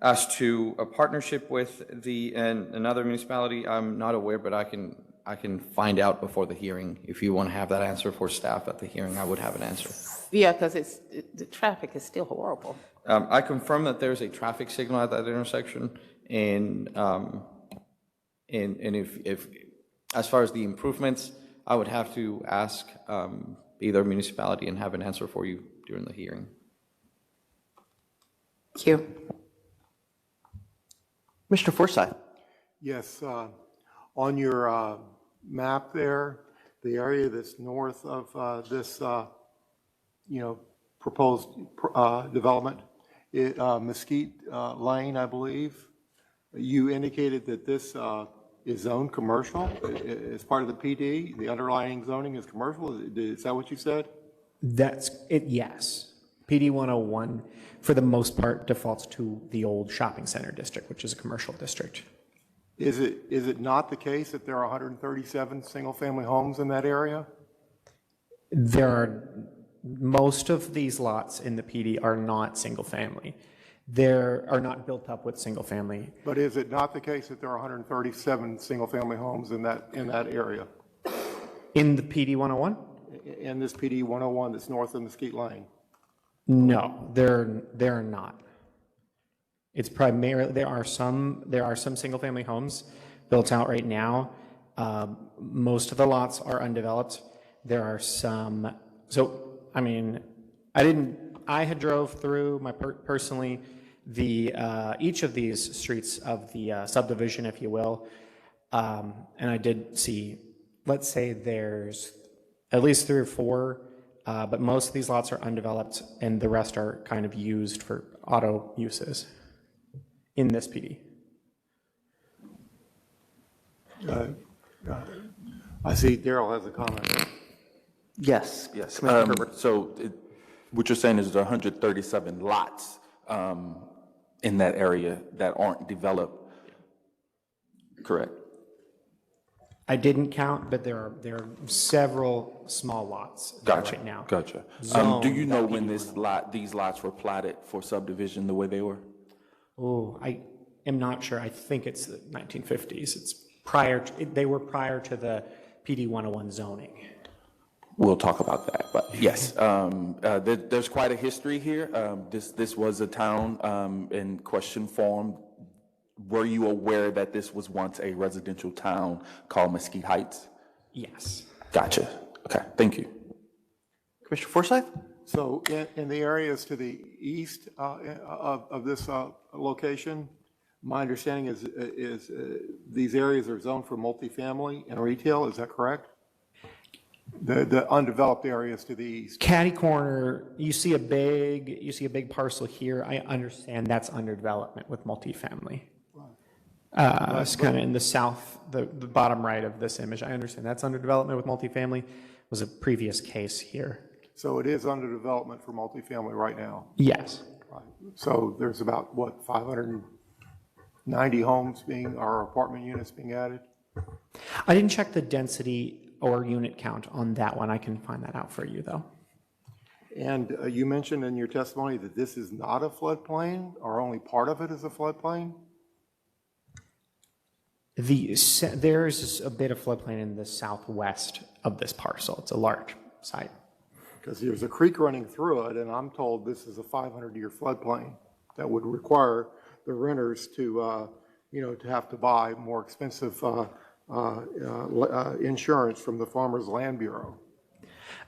As to a partnership with another municipality, I'm not aware, but I can find out before the hearing. If you want to have that answer for staff at the hearing, I would have an answer.
Yeah, because the traffic is still horrible.
I confirm that there's a traffic signal at that intersection, and if as far as the improvements, I would have to ask either municipality and have an answer for you during the hearing.
Thank you.
Mr. Forsyth.
Yes, on your map there, the area that's north of this, proposed development, Mesquite Lane, I believe, you indicated that this is zoned commercial as part of the PD. The underlying zoning is commercial. Is that what you said?
That's it, yes. PD 101, for the most part, defaults to the old shopping center district, which is a commercial district.
Is it not the case that there are 137 single-family homes in that area?
Most of these lots in the PD are not single-family. They are not built up with single-family.
But is it not the case that there are 137 single-family homes in that area?
In the PD 101?
In this PD 101 that's north of Mesquite Lane?
No, they're not. It's primarily, there are some single-family homes built out right now. Most of the lots are undeveloped. There are some, I had drove through personally each of these streets of the subdivision, if you will, and I did see, let's say there's at least 3 or 4, but most of these lots are undeveloped, and the rest are kind of used for auto uses in this PD.
I see Daryl has a comment.
Yes.
Yes.
Commissioner Herbert.
So what you're saying is there are 137 lots in that area that aren't developed, correct?
I didn't count, but there are several small lots right now.
Gotcha. Do you know when these lots were platted for subdivision the way they were?
Oh, I am not sure. I think it's the 1950s. It's they were prior to the PD 101 zoning.
We'll talk about that, but yes, there's quite a history here. This was a town in question form. Were you aware that this was once a residential town called Mesquite Heights?
Yes.
Gotcha. Okay, thank you.
Commissioner Forsyth?
So in the areas to the east of this location, my understanding is these areas are zoned for multifamily and retail, is that correct? The undeveloped areas to the east.
Catty corner, you see a big parcel here. I understand that's under development with multifamily. It's kind of in the south, the bottom right of this image. I understand that's under development with multifamily. Was a previous case here.
So it is under development for multifamily right now?
Yes.
Right. So there's about, what, 590 homes or apartment units being added?
I didn't check the density or unit count on that one. I can find that out for you, though.
And you mentioned in your testimony that this is not a floodplain, or only part of it is a floodplain?
There's a bit of floodplain in the southwest of this parcel. It's a large site.
Because there's a creek running through it, and I'm told this is a 500-year floodplain that would require the renters to, to have to buy more expensive insurance from the Farmers Land Bureau.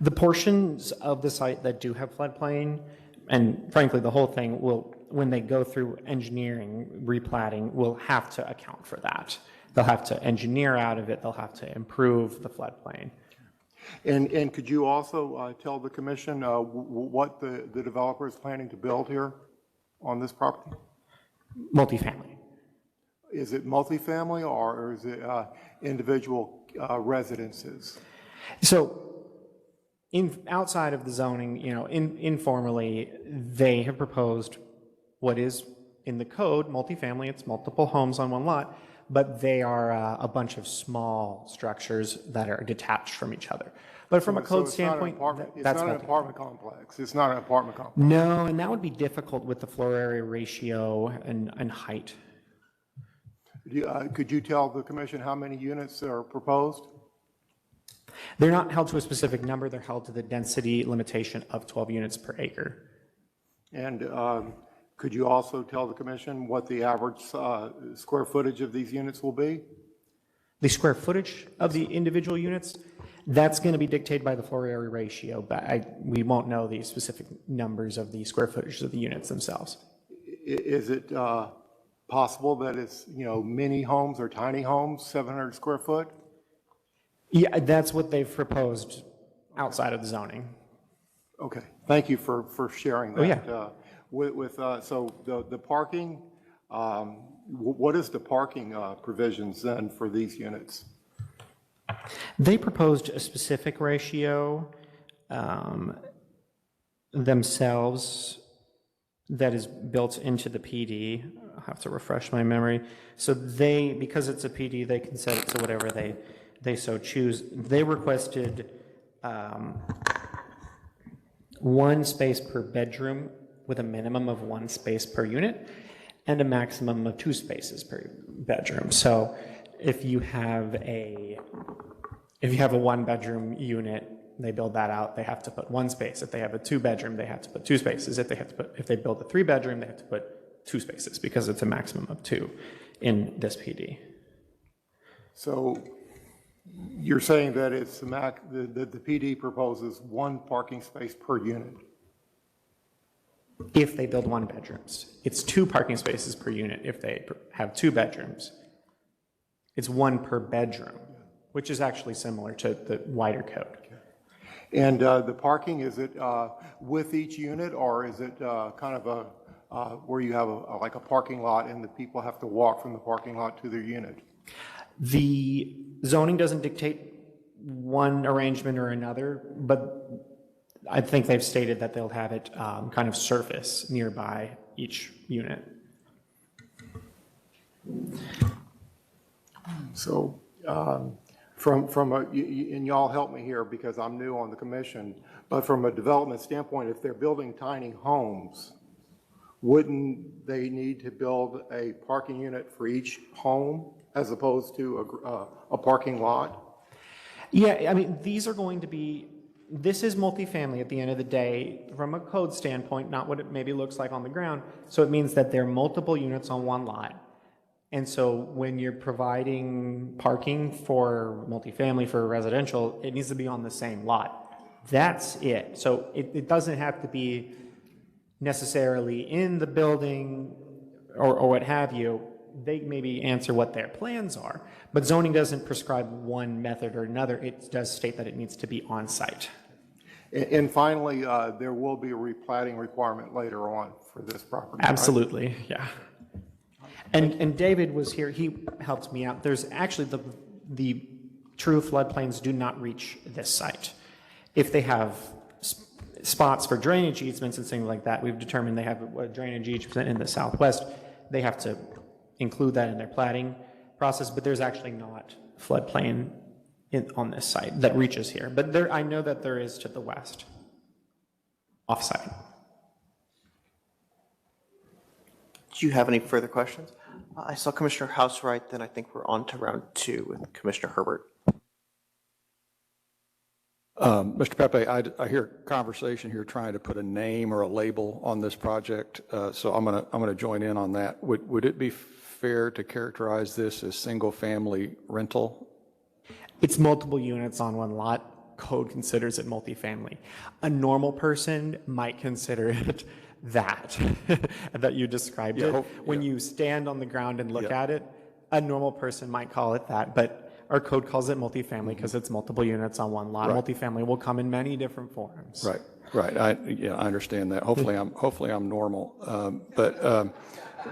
The portions of the site that do have floodplain, and frankly, the whole thing will, when they go through engineering, replatting, will have to account for that. They'll have to engineer out of it. They'll have to improve the floodplain.
And could you also tell the commission what the developer is planning to build here on this property?
Multifamily.
Is it multifamily or is it individual residences?
So outside of the zoning, informally, they have proposed what is in the code, multifamily. It's multiple homes on one lot, but they are a bunch of small structures that are detached from each other. But from a code standpoint,
that's not an apartment complex. It's not an apartment complex.
No, and that would be difficult with the floor area ratio and height.
Could you tell the commission how many units are proposed?
They're not held to a specific number. They're held to the density limitation of 12 units per acre.
And could you also tell the commission what the average square footage of these units will be?
The square footage of the individual units, that's going to be dictated by the floor area ratio, but we won't know the specific numbers of the square footage of the units themselves.
Is it possible that it's, mini homes or tiny homes, 700 square foot?
Yeah, that's what they've proposed outside of the zoning.
Okay, thank you for sharing that.
Oh, yeah.
So the parking, what is the parking provisions then for these units?
They proposed a specific ratio themselves that is built into the PD. I'll have to refresh my memory. So because it's a PD, they can set it to whatever they so choose. They requested 1 space per bedroom with a minimum of 1 space per unit and a maximum of 2 spaces per bedroom. So if you have a 1-bedroom unit, they build that out, they have to put 1 space. If they have a 2-bedroom, they have to put 2 spaces. If they build a 3-bedroom, they have to put 2 spaces because it's a maximum of 2 in this PD.
So you're saying that it's the PD proposes 1 parking space per unit?
If they build 1-bedrooms. It's 2 parking spaces per unit if they have 2 bedrooms. It's 1 per bedroom, which is actually similar to the wider code.
Okay. And the parking, is it with each unit, or is it kind of where you have like a parking lot and the people have to walk from the parking lot to their unit?
The zoning doesn't dictate one arrangement or another, but I think they've stated that they'll have it kind of surface nearby each unit.
So and y'all help me here because I'm new on the commission, but from a development standpoint, if they're building tiny homes, wouldn't they need to build a parking unit for each home as opposed to a parking lot?
Yeah, I mean, these are going to be, this is multifamily at the end of the day, from a code standpoint, not what it maybe looks like on the ground. So it means that there are multiple units on one lot. And so when you're providing parking for multifamily, for residential, it needs to be on the same lot. That's it. So it doesn't have to be necessarily in the building or what have you. They maybe answer what their plans are, but zoning doesn't prescribe one method or another. It does state that it needs to be on site.
And finally, there will be a replatting requirement later on for this property, right?
Absolutely, yeah. And David was here, he helped me out. There's actually the true floodplains do not reach this site. If they have spots for drainage easements and things like that, we've determined they have a drainage easement in the southwest. They have to include that in their platting process, but there's actually not floodplain on this site that reaches here. But there, I know that there is to the west, off-site.
Do you have any further questions? I saw Commissioner Housewright, then I think we're on to round two with Commissioner Herbert.
Mr. Pepe, I hear conversation here trying to put a name or a label on this project, so I'm gonna join in on that. Would it be fair to characterize this as single-family rental?
It's multiple units on one lot. Code considers it multifamily. A normal person might consider it that, that you described it. When you stand on the ground and look at it, a normal person might call it that, but our code calls it multifamily because it's multiple units on one lot. Multifamily will come in many different forms.
Right. I understand that. Hopefully I'm normal.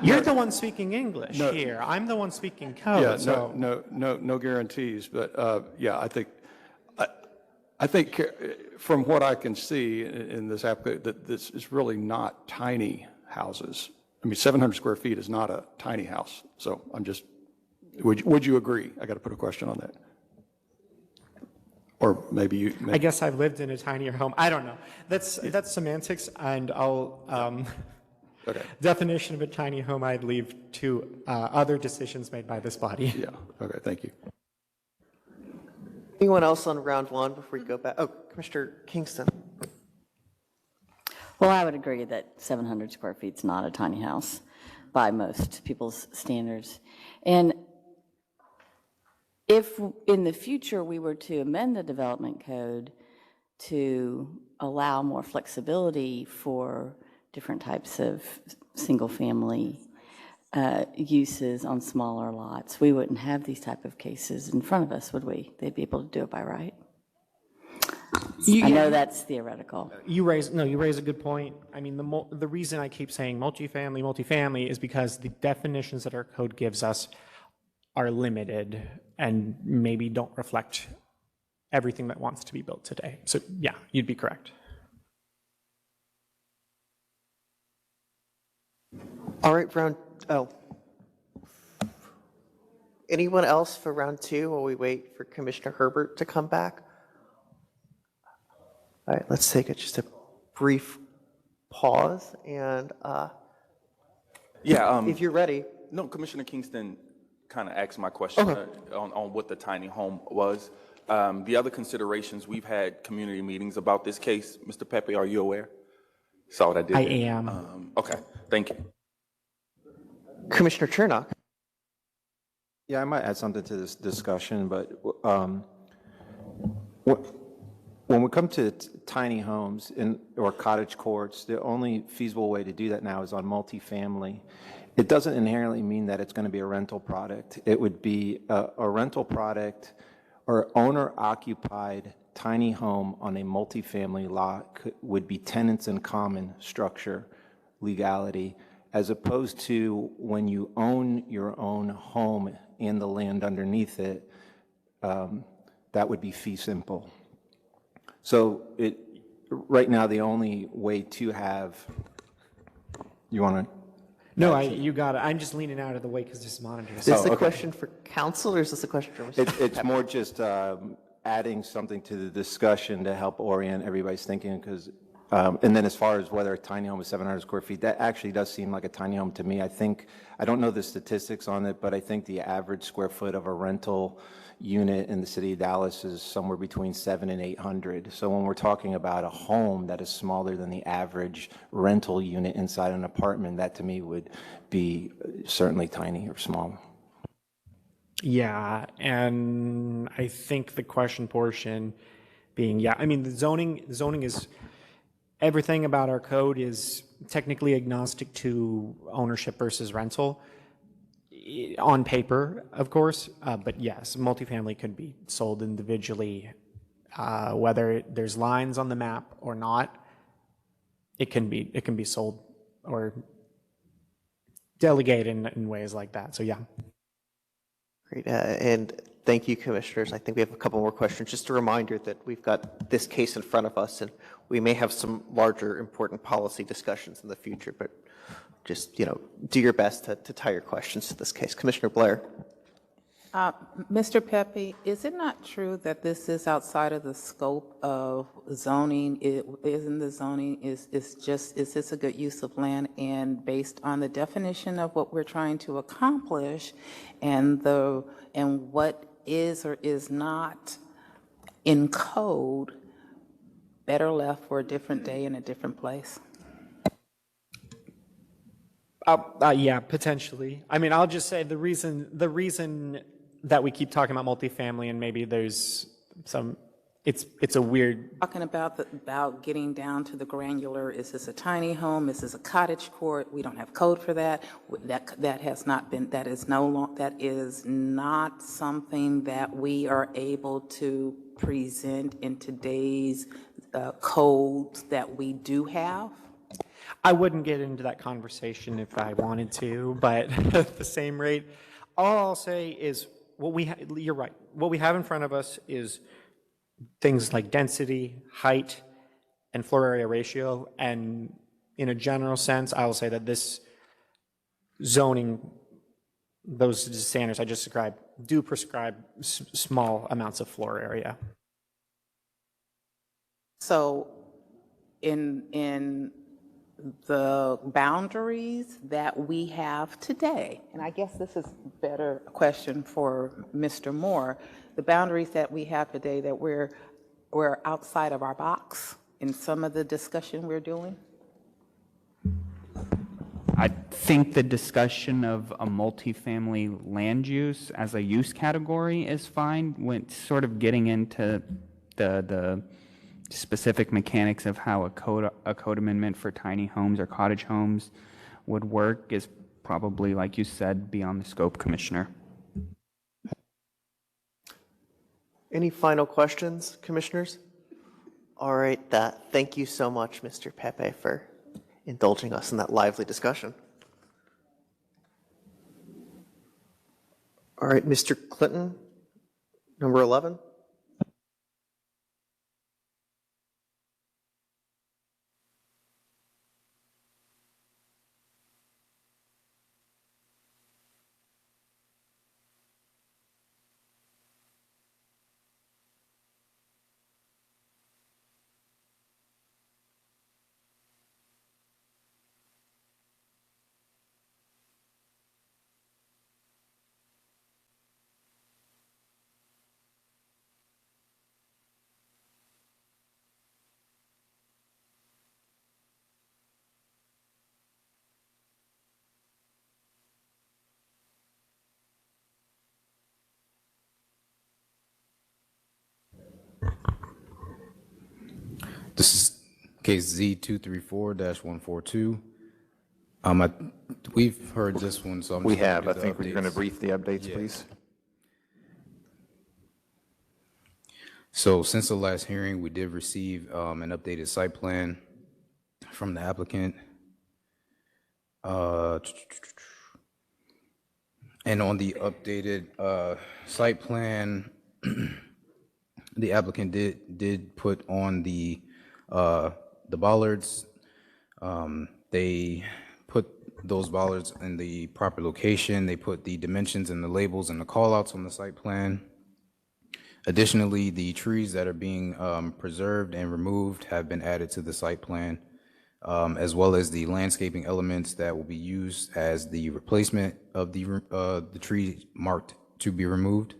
You're the one speaking English here. I'm the one speaking code.
Yeah, no guarantees. But I think from what I can see in this application, that this is really not tiny houses. I mean, 700 square feet is not a tiny house. So I'm just, would you agree? I got to put a question on that. Or maybe you.
I guess I've lived in a tinier home. I don't know. That's semantics, and I'll. Definition of a tiny home I'd leave to other decisions made by this body.
Yeah, okay, thank you.
Anyone else on round one before we go back? Oh, Commissioner Kingston.
Well, I would agree that 700 square feet is not a tiny house by most people's standards. And if in the future we were to amend the development code to allow more flexibility for different types of single-family uses on smaller lots, we wouldn't have these type of cases in front of us, would we? They'd be able to do it by right. I know that's theoretical.
You raise a good point. I mean, the reason I keep saying multifamily is because the definitions that our code gives us are limited and maybe don't reflect everything that wants to be built today. So yeah, you'd be correct.
All right, anyone else for round two while we wait for Commissioner Herbert to come back? All right, let's take just a brief pause and if you're ready.
No, Commissioner Kingston kind of asked my question on what the tiny home was. The other considerations, we've had community meetings about this case. Mr. Pepe, are you aware? Saw what I did.
I am.
Okay, thank you.
Commissioner Chernock.
Yeah, I might add something to this discussion, but when we come to tiny homes or cottage courts, the only feasible way to do that now is on multifamily. It doesn't inherently mean that it's going to be a rental product. It would be a rental product or owner-occupied tiny home on a multifamily lot would be tenants in common structure legality, as opposed to when you own your own home and the land underneath it, that would be fee simple. So right now, the only way to have, you want to?
No, you got it. I'm just leaning out of the way because this monitor.
Is this a question for council or is this a question for Mr.
It's more just adding something to the discussion to help orient everybody's thinking, because And then as far as whether a tiny home is 700 square feet, that actually does seem like a tiny home to me. I don't know the statistics on it, but I think the average square foot of a rental unit in the city of Dallas is somewhere between 700 and 800. So when we're talking about a home that is smaller than the average rental unit inside an apartment, that to me would be certainly tiny or small.
Yeah, and I think the question portion being, yeah, I mean, the zoning is, everything about our code is technically agnostic to ownership versus rental, on paper, of course, but yes, multifamily could be sold individually, whether there's lines on the map or not. It can be sold or delegated in ways like that. So yeah.
Great, and thank you, commissioners. I think we have a couple more questions. Just a reminder that we've got this case in front of us, and we may have some larger, important policy discussions in the future, but just, do your best to tie your questions to this case. Commissioner Blair.
Mr. Pepe, is it not true that this is outside of the scope of zoning? Isn't the zoning, is this a good use of land? And based on the definition of what we're trying to accomplish and what is or is not in code, better left for a different day in a different place?
Yeah, potentially. I mean, I'll just say the reason that we keep talking about multifamily, and maybe there's some, it's a weird.
Talking about getting down to the granular. Is this a tiny home? Is this a cottage court? We don't have code for that. That has not been. That is not something that we are able to present in today's codes that we do have.
I wouldn't get into that conversation if I wanted to, but at the same rate, all I'll say is you're right. What we have in front of us is things like density, height, and floor area ratio. And in a general sense, I will say that this zoning, those standards I just described, do prescribe small amounts of floor area.
So in the boundaries that we have today, and I guess this is a better question for Mr. Moore, the boundaries that we have today, that we're outside of our box in some of the discussion we're doing?
I think the discussion of a multifamily land use as a use category is fine. When sort of getting into the specific mechanics of how a code amendment for tiny homes or cottage homes would work is probably, like you said, beyond the scope, Commissioner.
Any final questions, commissioners? All right, thank you so much, Mr. Pepe, for indulging us in that lively discussion. All right, Mr. Clinton, number 11.
This is case Z234-142. We've heard this one, so
We have. I think we're going to brief the updates, please.
So since the last hearing, we did receive an updated site plan from the applicant. And on the updated site plan, the applicant did put on the bollards. They put those bollards in the proper location. They put the dimensions and the labels and the callouts on the site plan. Additionally, the trees that are being preserved and removed have been added to the site plan, as well as the landscaping elements that will be used as the replacement of the tree marked to be removed.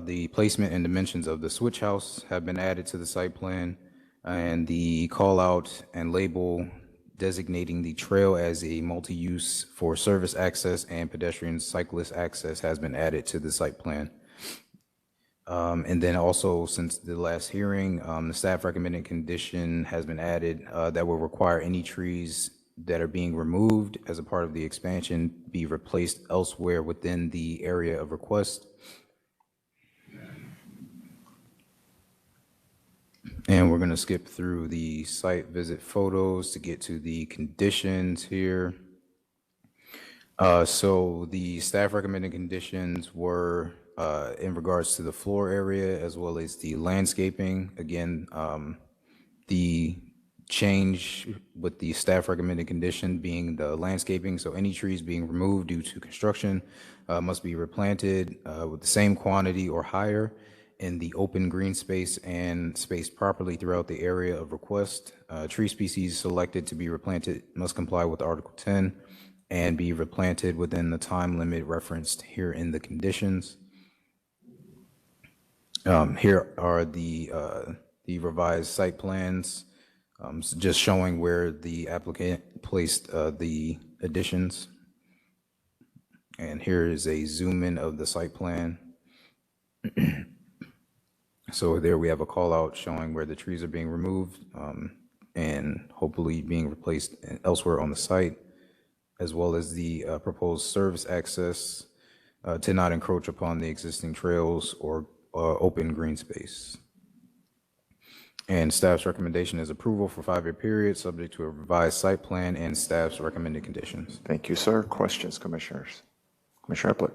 The placement and dimensions of the switch house have been added to the site plan, and the call out and label designating the trail as a multi-use for service access and pedestrian cyclist access has been added to the site plan. And then also, since the last hearing, the staff recommended condition has been added that will require any trees that are being removed as a part of the expansion be replaced elsewhere within the area of request. And we're going to skip through the site visit photos to get to the conditions here. So the staff recommended conditions were in regards to the floor area as well as the landscaping. Again, the change with the staff recommended condition being the landscaping. So any trees being removed due to construction must be replanted with the same quantity or higher in the open green space and spaced properly throughout the area of request. Tree species selected to be replanted must comply with Article 10 and be replanted within the time limit referenced here in the conditions. Here are the revised site plans, just showing where the applicant placed the additions. And here is a zoom in of the site plan. So there we have a call out showing where the trees are being removed and hopefully being replaced elsewhere on the site, as well as the proposed service access to not encroach upon the existing trails or open green space. And staff's recommendation is approval for 5-year period, subject to a revised site plan and staff's recommended conditions.
Thank you, sir. Questions, commissioners? Commissioner Epley.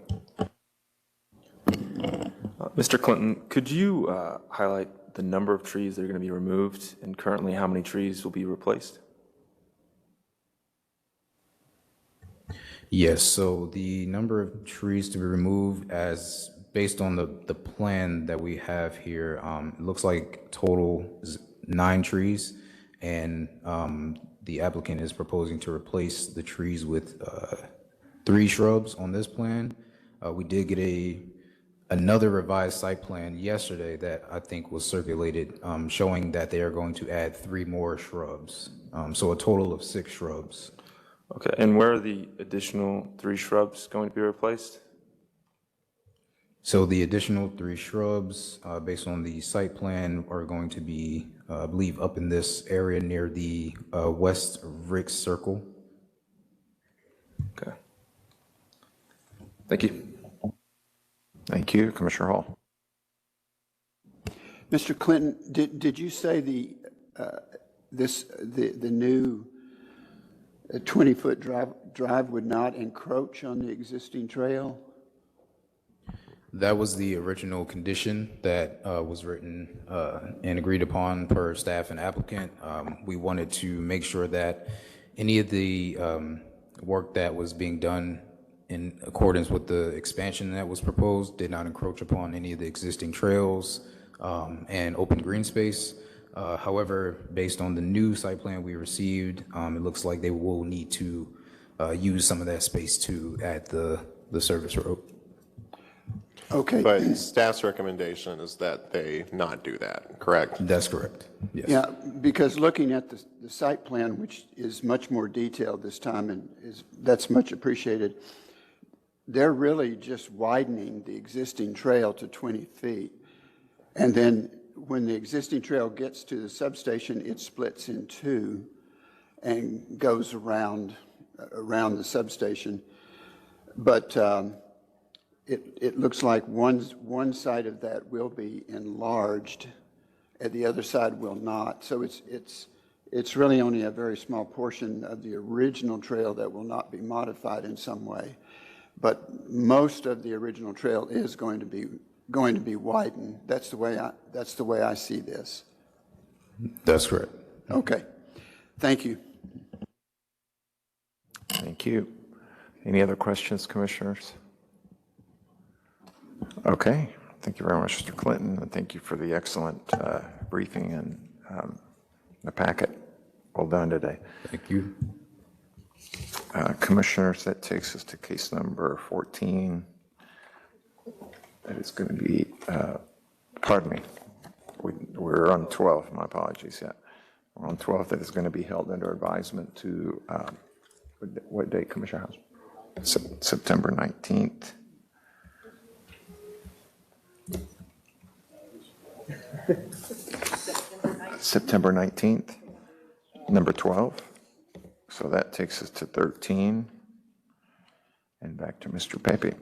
Mr. Clinton, could you highlight the number of trees that are going to be removed and currently how many trees will be replaced?
Yes, so the number of trees to be removed as based on the plan that we have here, it looks like total is 9 trees, and the applicant is proposing to replace the trees with 3 shrubs on this plan. We did get another revised site plan yesterday that I think was circulated, showing that they are going to add 3 more shrubs. So a total of 6 shrubs.
Okay, and where are the additional 3 shrubs going to be replaced?
So the additional 3 shrubs, based on the site plan, are going to be, I believe, up in this area near the West Rick Circle.
Okay. Thank you.
Thank you, Commissioner Hall.
Mr. Clinton, did you say the new 20-foot drive would not encroach on the existing trail?
That was the original condition that was written and agreed upon per staff and applicant. We wanted to make sure that any of the work that was being done in accordance with the expansion that was proposed did not encroach upon any of the existing trails and open green space. However, based on the new site plan we received, it looks like they will need to use some of that space to add the service road.
Okay.
But staff's recommendation is that they not do that, correct?
That's correct, yes.
Yeah, because looking at the site plan, which is much more detailed this time, and that's much appreciated, they're really just widening the existing trail to 20 feet. And then when the existing trail gets to the substation, it splits in 2 and goes around the substation. But it looks like one side of that will be enlarged and the other side will not. So it's really only a very small portion of the original trail that will not be modified in some way. But most of the original trail is going to be widened. That's the way I see this.
That's correct.
Okay. Thank you.
Thank you. Any other questions, commissioners? Okay, Thank you very much, Mr. Clinton, and thank you for the excellent briefing and the packet. Well done today.
Thank you.
Commissioners, that takes us to case number 14. That is going to be, pardon me, we're on 12, my apologies, yeah. We're on 12, that is going to be held under advisement to, what date, Commissioner House? September 19th. September 19th, number 12. So that takes us to 13. And back to Mr. Pepe.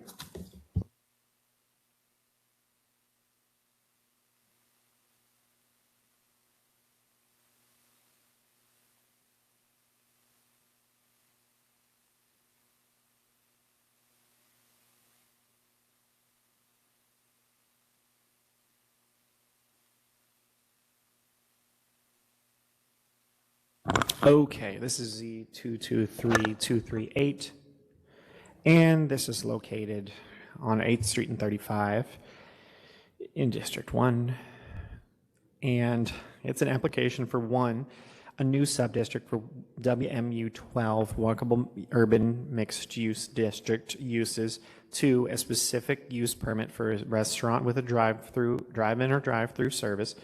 Okay, this is Z223238, and this is located on 8th Street and 35 in District 1, and it's an application for one, a new subdistrict for WMU 12, Walkable Urban Mixed Use District uses, 2, a specific use permit for a restaurant with a drive-in or drive-through service,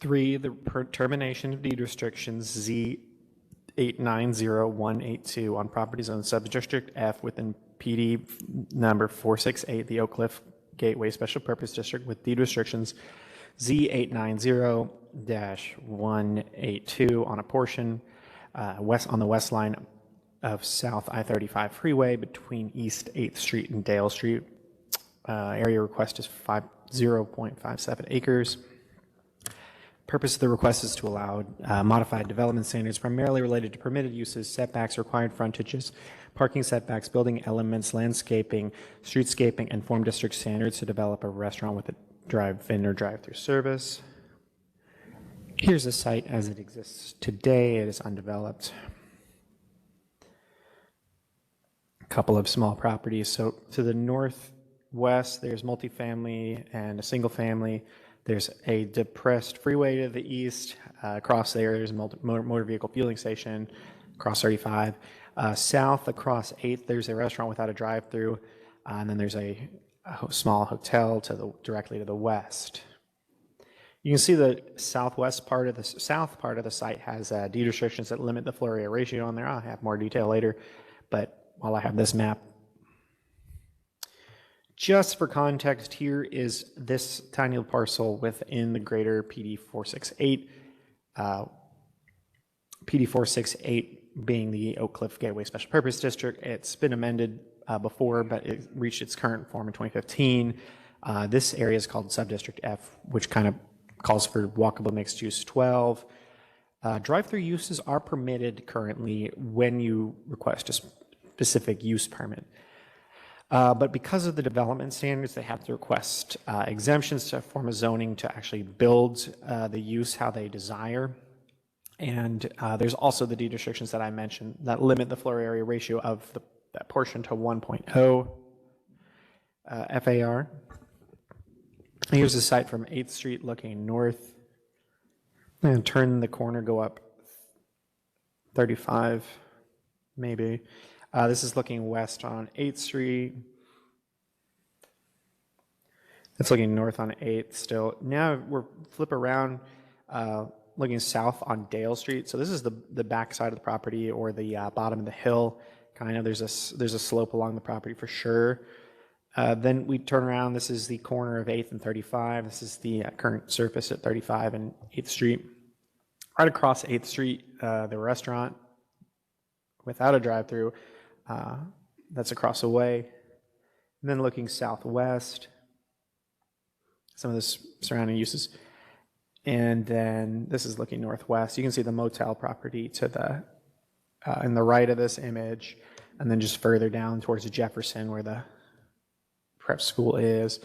3, the termination of deed restrictions Z890182 on properties on Subdistrict F within PD number 468, the Oak Cliff Gateway Special Purpose District with deed restrictions Z890-182 on a portion on the west line of South I-35 Freeway between East 8th Street and Dale Street. Area request is 0.57 acres. Purpose of the request is to allow modified development standards primarily related to permitted uses, setbacks, required frontages, parking setbacks, building elements, landscaping, streetscaping, and form district standards to develop a restaurant with a drive-in or drive-through service. Here's the site as it exists today. It is undeveloped. A couple of small properties. So to the northwest, there's multifamily and a single family. There's a depressed freeway to the east. Across there's a motor vehicle fueling station, across 35. South across 8th, there's a restaurant without a drive-through. And then there's a small hotel directly to the west. You can see the south part of the site has deed restrictions that limit the floor area ratio on there. I'll have more detail later, but while I have this map, just for context, here is this tiny little parcel within the greater PD 468. PD 468 being the Oak Cliff Gateway Special Purpose District. It's been amended before, but it reached its current form in 2015. This area is called Subdistrict F, which kind of calls for walkable mixed use 12. Drive-through uses are permitted currently when you request a specific use permit. But because of the development standards, they have to request exemptions to form a zoning to actually build the use how they desire. And there's also the deed restrictions that I mentioned that limit the floor area ratio of that portion to 1.0 FAR. Here's the site from 8th Street looking north. And turn the corner, go up 35, maybe. This is looking west on 8th Street. It's looking north on 8th still. Now we're flip around, looking south on Dale Street. So this is the back side of the property or the bottom of the hill. Kind of there's a slope along the property for sure. Then we turn around. This is the corner of 8th and 35. This is the current surface at 35 and 8th Street. Right across 8th Street, the restaurant without a drive-through. That's across the way. And then looking southwest, some of the surrounding uses. And then this is looking northwest. You can see the motel property to the in the right of this image, and then just further down towards Jefferson where the prep school is.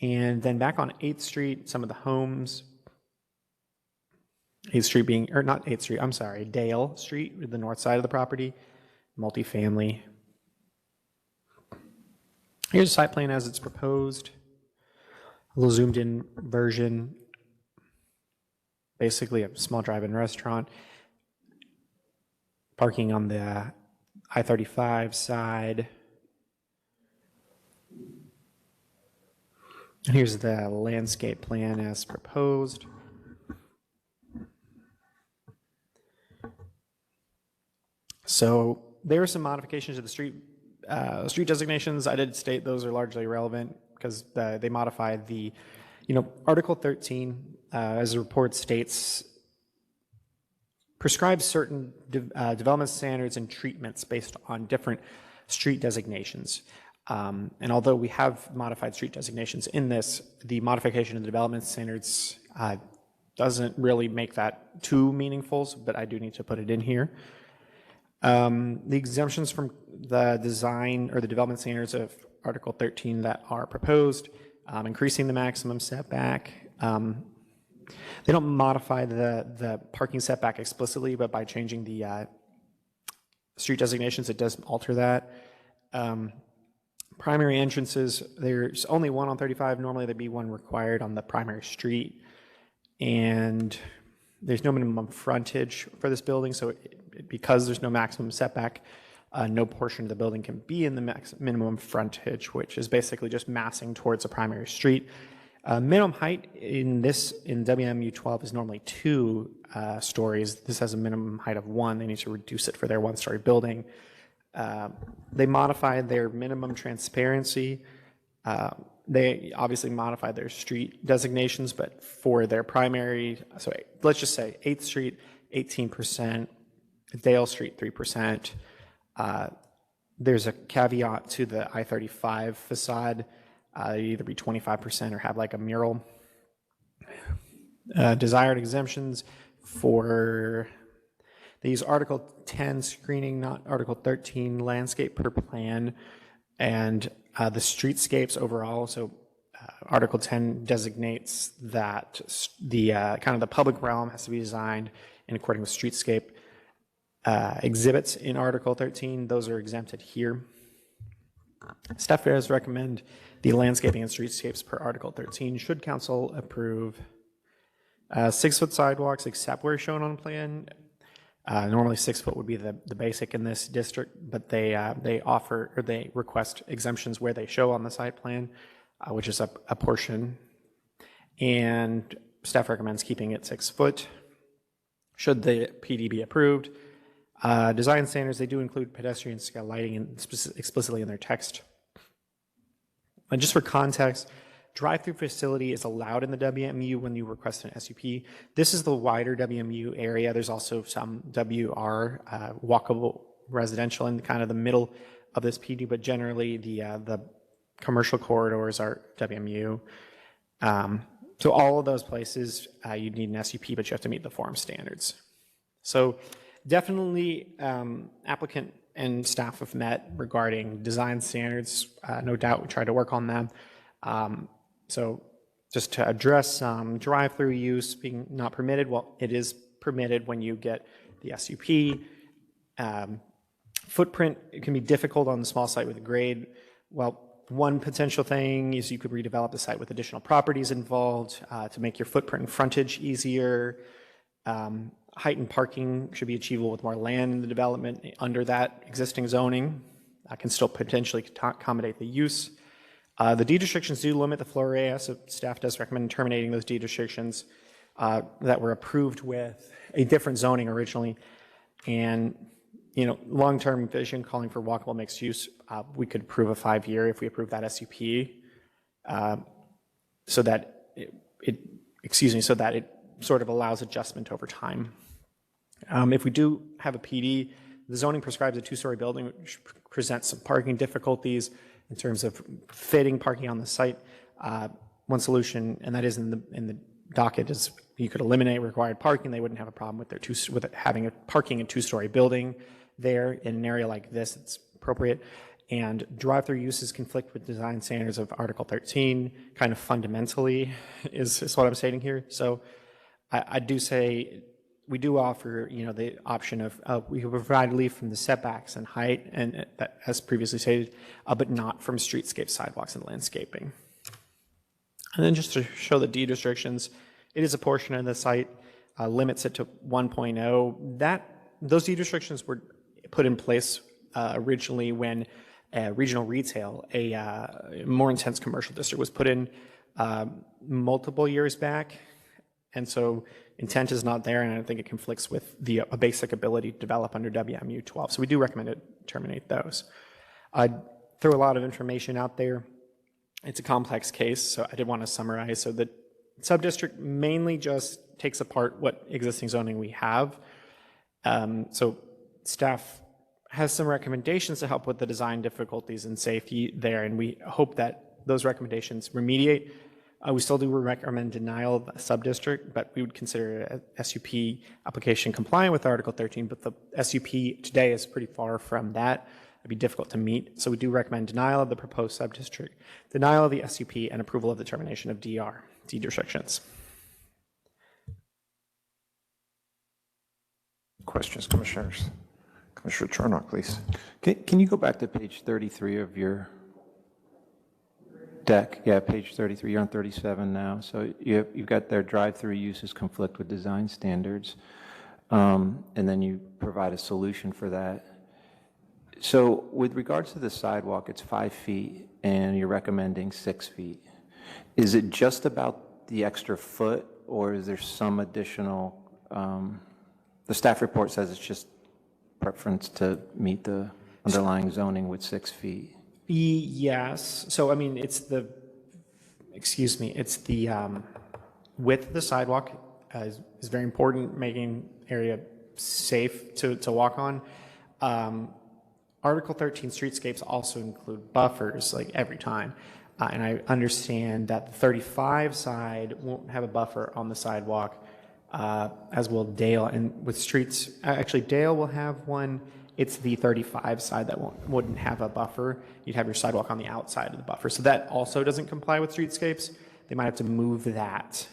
And then back on 8th Street, some of the homes. 8th Street being, or not 8th Street, I'm sorry, Dale Street, the north side of the property, multifamily. Here's a site plan as it's proposed. A little zoomed in version, basically a small drive-in restaurant, parking on the I-35 side. And here's the landscape plan as proposed. So there are some modifications to the street designations. I did state those are largely irrelevant because they modified the, Article 13, as the report states, prescribes certain development standards and treatments based on different street designations. And although we have modified street designations in this, the modification of the development standards doesn't really make that too meaningful, but I do need to put it in here. The exemptions from the design or the development standards of Article 13 that are proposed, increasing the maximum setback. They don't modify the parking setback explicitly, but by changing the street designations, it does alter that. Primary entrances, there's only one on 35. Normally there'd be one required on the primary street. And there's no minimum frontage for this building, so because there's no maximum setback, no portion of the building can be in the minimum frontage, which is basically just massing towards a primary street. Minimum height in WMU 12 is normally 2 stories. This has a minimum height of 1. They need to reduce it for their 1-story building. They modified their minimum transparency. They obviously modified their street designations, but for their primary, so let's just say 8th Street, 18%, Dale Street, 3%. There's a caveat to the I-35 facade. It'd either be 25% or have like a mural. Desired exemptions for these Article 10 screening, not Article 13 landscape per plan, and the streetscapes overall. So Article 10 designates that the kind of the public realm has to be designed in accordance with streetscape. Exhibits in Article 13, those are exempted here. Staff does recommend the landscaping and streetscapes per Article 13. Should council approve 6-foot sidewalks except where shown on plan? Normally 6 foot would be the basic in this district, but they offer or they request exemptions where they show on the site plan, which is a portion. And staff recommends keeping it 6 foot. Should the PD be approved? Design standards, they do include pedestrian scale lighting explicitly in their text. And just for context, drive-through facility is allowed in the WMU when you request an SUP. This is the wider WMU area. There's also some WR, walkable residential in kind of the middle of this PD, but generally the commercial corridors are WMU. So all of those places, you'd need an SUP, but you have to meet the form standards. So definitely applicant and staff have met regarding design standards. No doubt we tried to work on them. So just to address drive-through use being not permitted, well, it is permitted when you get the SUP. Footprint, it can be difficult on the small site with a grade. Well, one potential thing is you could redevelop the site with additional properties involved to make your footprint and frontage easier. Height and parking should be achievable with more land in the development under that existing zoning. That can still potentially accommodate the use. The deed restrictions do limit the floor area, so staff does recommend terminating those deed restrictions that were approved with a different zoning originally. And, long-term vision calling for walkable mixed use, we could approve a 5-year if we approve that SUP, so that it sort of allows adjustment over time. If we do have a PD, the zoning prescribes a 2-story building, which presents some parking difficulties in terms of fitting parking on the site. One solution, and that is in the docket, is you could eliminate required parking. They wouldn't have a problem with having a parking a 2-story building there. In an area like this, it's appropriate. And drive-through uses conflict with design standards of Article 13, kind of fundamentally is what I'm stating here. So I do say we do offer, the option of we can provide relief from the setbacks and height, and as previously stated, but not from streetscape, sidewalks, and landscaping. And then just to show the deed restrictions, it is a portion of the site, limits it to 1.0. Those deed restrictions were put in place originally when regional retail, a more intense commercial district, was put in multiple years back. And so intent is not there, and I don't think it conflicts with a basic ability to develop under WMU 12. So we do recommend it terminate those. I'd throw a lot of information out there. It's a complex case, so I did want to summarize. So the subdistrict mainly just takes apart what existing zoning we have. So staff has some recommendations to help with the design difficulties and safety there, and we hope that those recommendations remediate. We still do recommend denial of the subdistrict, but we would consider a SUP application compliant with Article 13, but the SUP today is pretty far from that. It'd be difficult to meet. So we do recommend denial of the proposed subdistrict, denial of the SUP, and approval of the termination of deed restrictions.
Questions, Commissioners? Commissioner Charnock, please.
Can you go back to page 33 of your deck? Yeah, page 33. You're on 37 now. So you've got their drive-through uses conflict with design standards, and then you provide a solution for that. So with regards to the sidewalk, it's 5 feet, and you're recommending 6 feet. Is it just about the extra foot, or is there some additional? The staff report says it's just preference to meet the underlying zoning with 6 feet.
Yes. So, I mean, it's the width of the sidewalk is very important, making area safe to walk on. Article 13 streetscapes also include buffers, like every time. And I understand that the 35 side won't have a buffer on the sidewalk, as will Dale. And with streets, actually Dale will have one. It's the 35 side that wouldn't have a buffer. You'd have your sidewalk on the outside of the buffer. So that also doesn't comply with streetscapes. They might have to move that.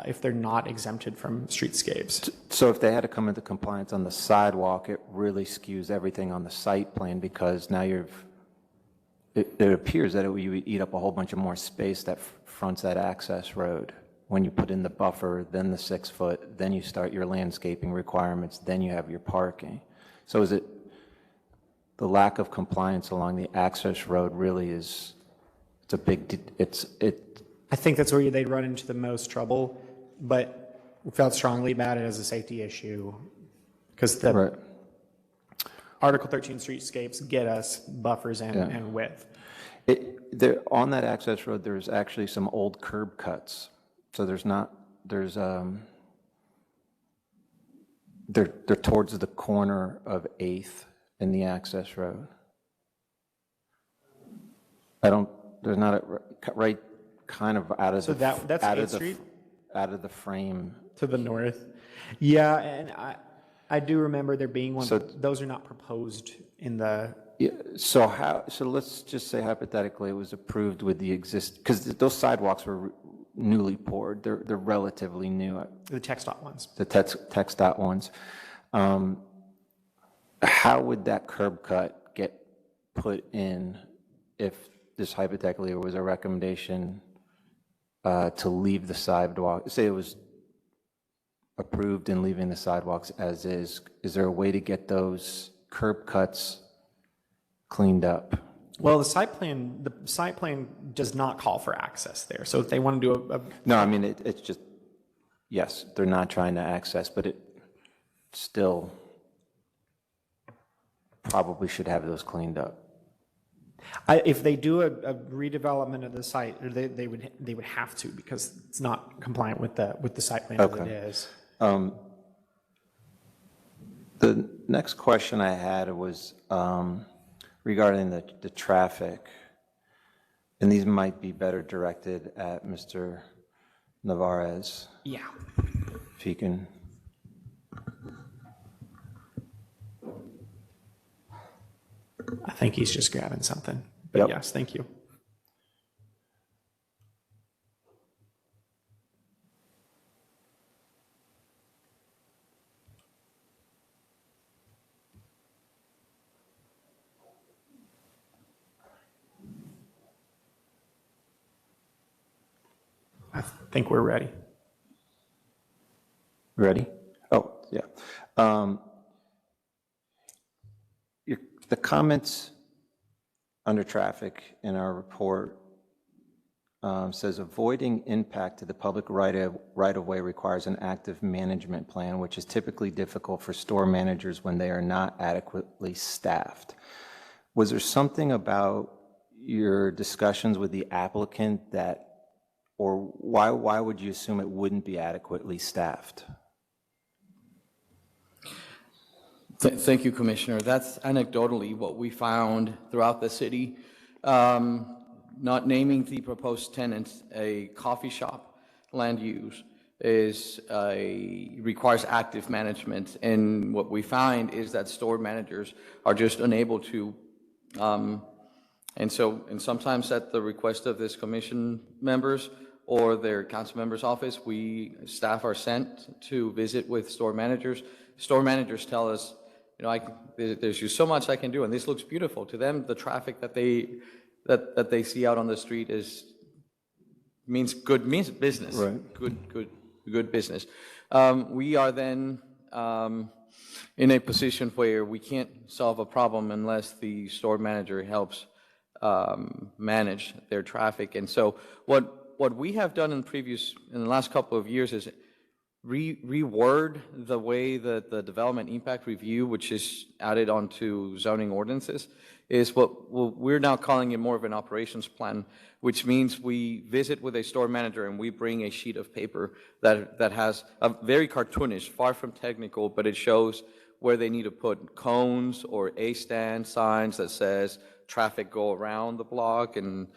If they're not exempted from streetscapes.
So if they had to come into compliance on the sidewalk, it really skews everything on the site plan, because now it appears that you would eat up a whole bunch of more space that fronts that access road. When you put in the buffer, then the 6 foot, then you start your landscaping requirements, then you have your parking. So is it the lack of compliance along the access road really is, it's a big,
I think that's where they'd run into the most trouble, but we felt strongly about it as a safety issue, because the Article 13 streetscapes get us buffers and width.
On that access road, there's actually some old curb cuts. So they're towards the corner of 8th in the access road. There's not a, right kind of out of
so
the,
that's
out
8th
of the,
Street?
Out of the frame.
To the north. Yeah, and I do remember there being one,
So-
but those are not proposed in the,
Yeah, so let's just say hypothetically it was approved with the because those sidewalks were newly poured. They're relatively new.
the text dot ones.
The text dot ones. How would that curb cut get put in if this hypothetically was a recommendation to leave the sidewalk? Say it was approved and leaving the sidewalks as is. Is there a way to get those curb cuts cleaned up?
Well, the site plan does not call for access there. So if they want to do
No, I mean, it's just, yes, they're not trying to access, but it still probably should have those cleaned up.
if they do a redevelopment of the site, they would have to, because it's not compliant with the site plan as it is.
The next question I had was regarding the traffic, and these might be better directed at Mr. Navarez.
Yeah.
If he can.
I think he's just grabbing something. But yes, thank you. I think we're ready.
Ready? Oh, yeah. The comments under traffic in our report says avoiding impact to the public right-of-way requires an active management plan, which is typically difficult for store managers when they are not adequately staffed. Was there something about your discussions with the applicant that, or why would you assume it wouldn't be adequately staffed?
Thank you, Commissioner. That's anecdotally what we found throughout the city. Not naming the proposed tenants a coffee shop land use requires active management, and what we find is that store managers are just unable to. And sometimes at the request of this commission members or their council member's office, staff are sent to visit with store managers. Store managers tell us, there's just so much I can do, and this looks beautiful. To them, the traffic that they see out on the street means business.
Right.
Good business. We are then in a position where we can't solve a problem unless the store manager helps manage their traffic. And so what we have done in the last couple of years is reword the way that the development impact review, which is added onto zoning ordinances, is what we're now calling it more of an operations plan, which means we visit with a store manager and we bring a sheet of paper that has a very cartoonish, far from technical, but it shows where they need to put cones or A-stand signs that says traffic go around the block. And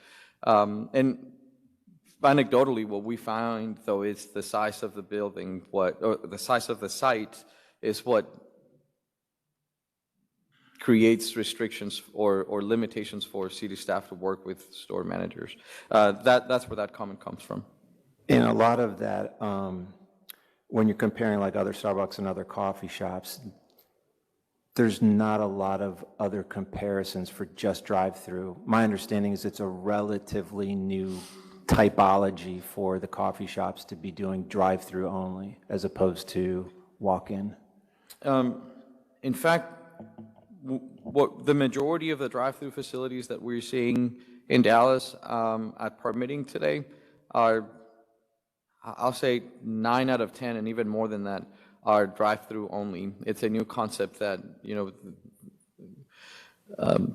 anecdotally, what we find, though, is the size of the building, or the size of the site is what creates restrictions or limitations for city staff to work with store managers. That's where that comment comes from.
And a lot of that, when you're comparing like other Starbucks and other coffee shops, there's not a lot of other comparisons for just drive-through. My understanding is it's a relatively new typology for the coffee shops to be doing drive-through only as opposed to walk-in.
In fact, what the majority of the drive-through facilities that we're seeing in Dallas at permitting today are, I'll say 9 out of 10, and even more than that, are drive-through only. It's a new concept that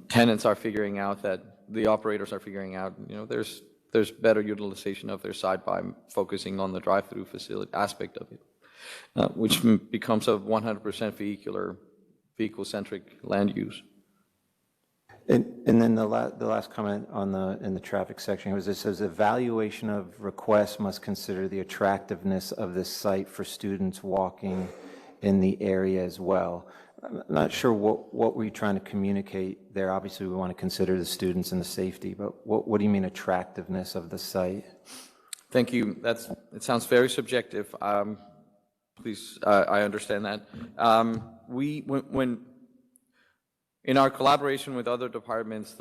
tenants are figuring out, that the operators are figuring out. There's better utilization of their site by focusing on the drive-through facility aspect of it, which becomes a 100% vehicle-centric land use.
And then the last comment in the traffic section was, it says evaluation of requests must consider the attractiveness of this site for students walking in the area as well. I'm not sure what were you trying to communicate there. Obviously, we want to consider the students and the safety, but what do you mean attractiveness of the site?
Thank you. It sounds very subjective. Please, I understand that. When in our collaboration with other departments,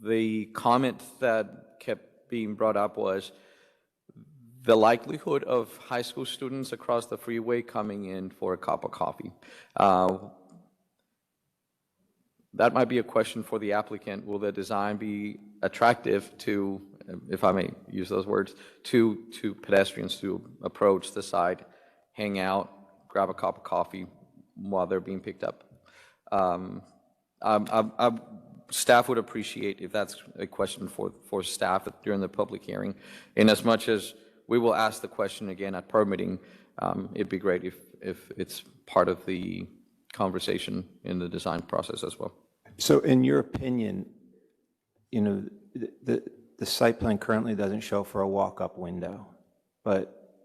the comment that kept being brought up was the likelihood of high school students across the freeway coming in for a cup of coffee. That might be a question for the applicant. Will the design be attractive to, if I may use those words, to pedestrians to approach the site, hang out, grab a cup of coffee while they're being picked up? Staff would appreciate if that's a question for staff during the public hearing. In as much as we will ask the question again at permitting, it'd be great if it's part of the conversation in the design process as well.
So in your opinion, the site plan currently doesn't show for a walk-up window, but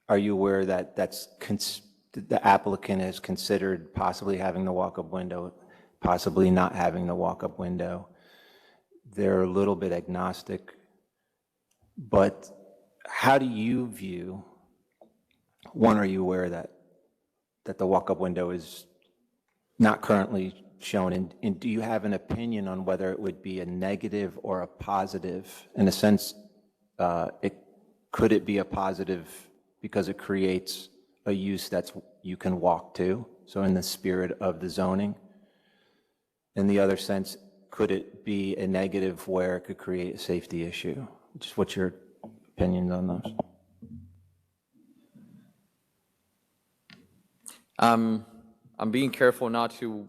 are you aware that the applicant has considered possibly having the walk-up window, possibly not having the walk-up window? They're a little bit agnostic, but how do you view, one, are you aware that the walk-up window is not currently shown, and do you have an opinion on whether it would be a negative or a positive? In a sense, could it be a positive because it creates a use that's you can walk to? So in the spirit of the zoning. In the other sense, could it be a negative where it could create a safety issue? Just what's your opinion on those?
I'm being careful not to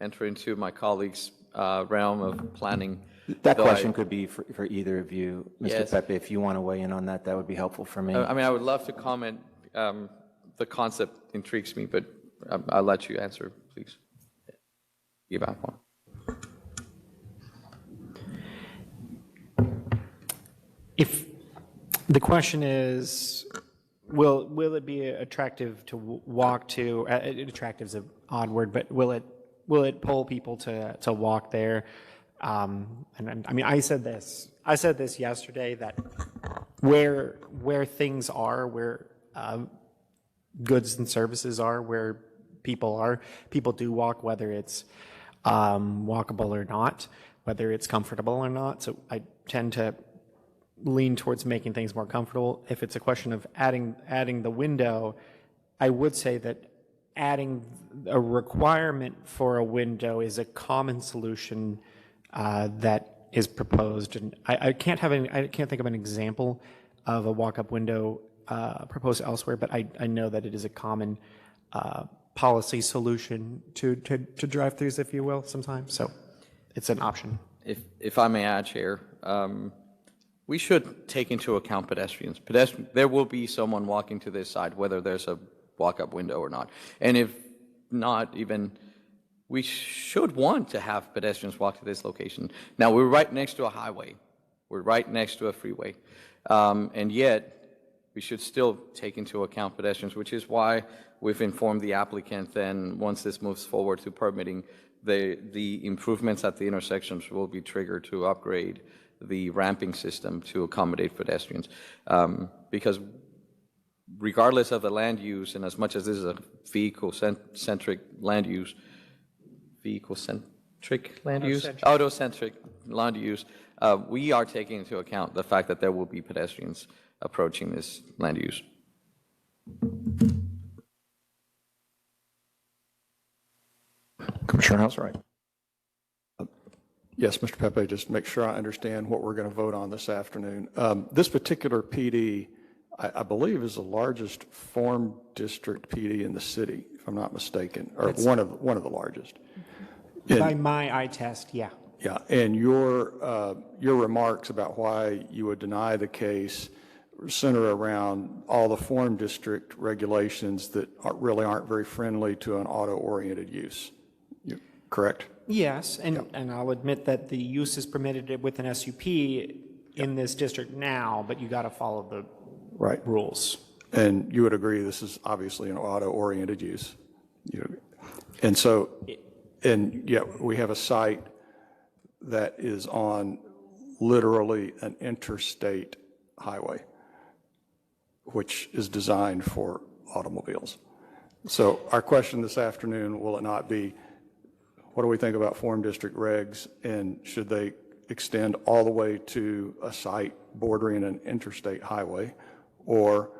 enter into my colleague's realm of planning.
That
though
question could be for either of you. Mr.
Yes.
Pepe, if you want to weigh in on that, that would be helpful for me.
I mean, I would love to comment. The concept intrigues me, but I'll let you answer, please. Give back one.
If the question is, will it be attractive to walk to? Attractive is an odd word, but will it pull people to walk there? And I mean, I said this yesterday, that where things are, where goods and services are, where people do walk, whether it's walkable or not, whether it's comfortable or not. So I tend to lean towards making things more comfortable. If it's a question of adding the window, I would say that adding a requirement for a window is a common solution that is proposed, and I can't think of an example of a walk-up window proposed elsewhere, but I know that it is a common policy solution to drive-throughs, if you will, sometimes. So it's an option.
If I may add, Chair, we should take into account pedestrians. There will be someone walking to this side, whether there's a walk-up window or not. And if not, even we should want to have pedestrians walk to this location. Now, we're right next to a highway. We're right next to a freeway. And yet, we should still take into account pedestrians, which is why we've informed the applicant then once this moves forward to permitting, the improvements at the intersections will be triggered to upgrade the ramping system to accommodate pedestrians. Because regardless of the land use, and as much as this is a vehicle-centric land use, autocentric land use, we are taking into account the fact that there will be pedestrians approaching this land use.
Commissioner Houseright.
Yes, Mr. Pepe, just make sure I understand what we're going to vote on this afternoon. This particular PD, I believe, is the largest form district PD in the city, if I'm not mistaken, or one of the largest.
By my eye test, yeah.
Yeah, and your remarks about why you would deny the case center around all the form district regulations that really aren't very friendly to an auto-oriented use. Correct?
Yes, and I'll admit that the use is permitted with an SUP in this district now, but you got to follow the rules.
And you would agree this is obviously an auto-oriented use. And so, and yet we have a site that is on literally an interstate highway, which is designed for automobiles. So our question this afternoon, will it not be, what do we think about form district regs, and should they extend all the way to a site bordering an interstate highway, or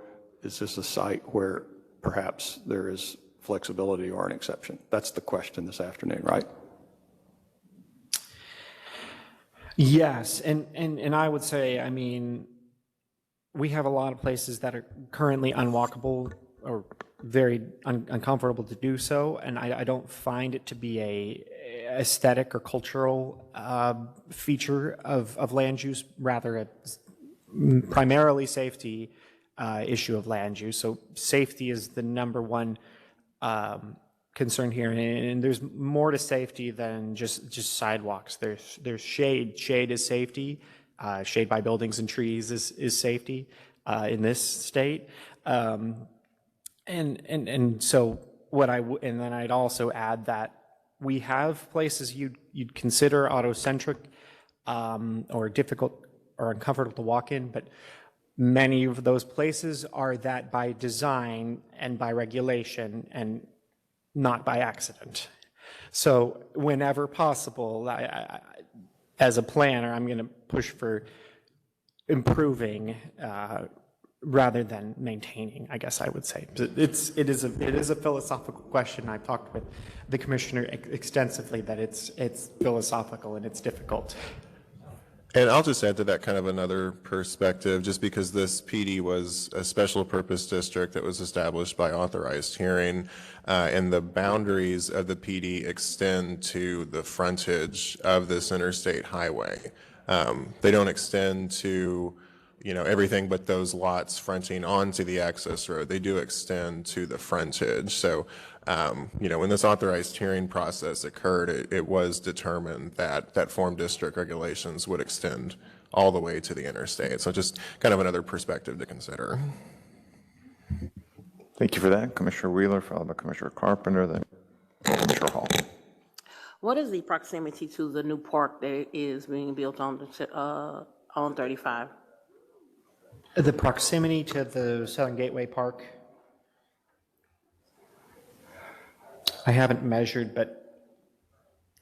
is this a site where perhaps there is flexibility or an exception? That's the question this afternoon, right?
Yes, and I would say, I mean, we have a lot of places that are currently unwalkable or very uncomfortable to do so, and I don't find it to be a aesthetic or cultural feature of land use, rather a primarily safety issue of land use. So safety is the number one concern here, and there's more to safety than just sidewalks. There's shade. Shade is safety. Shade by buildings and trees is safety in this state. And so what and then I'd also add that we have places you'd consider autocentric or difficult or uncomfortable to walk in, but many of those places are that by design and by regulation and not by accident. So whenever possible, as a planner, I'm going to push for improving rather than maintaining, I guess I would say. It is a philosophical question. I've talked with the commissioner extensively that it's philosophical and it's difficult.
And I'll just add to that kind of another perspective, just because this PD was a special purpose district that was established by authorized hearing, and the boundaries of the PD extend to the frontage of this interstate highway. They don't extend to, everything but those lots fronting onto the access road. They do extend to the frontage. So, when this authorized hearing process occurred, it was determined that form district regulations would extend all the way to the interstate. So just kind of another perspective to consider.
Thank you for that. Commissioner Wheeler, followed by Commissioner Carpenter, then Commissioner Hall.
What is the proximity to the new park that is being built on 35?
The proximity to the Southern Gateway Park, I haven't measured, but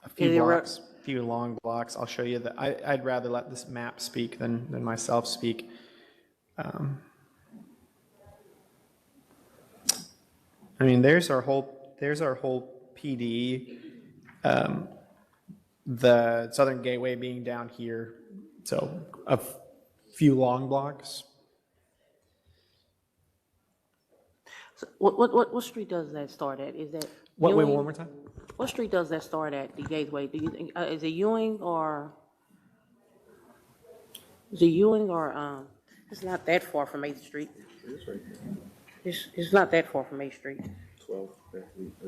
a few long blocks. I'll show you that. I'd rather let this map speak than myself speak. I mean, there's our whole PD. The Southern Gateway being down here, so a few long blocks.
So what street does that start at? Is that
Wait,
Ewing?
one more time.
What street does that start at? The Gateway? Do you think is it Ewing or it's not that far from 8th Street. It's not that far from 8th Street.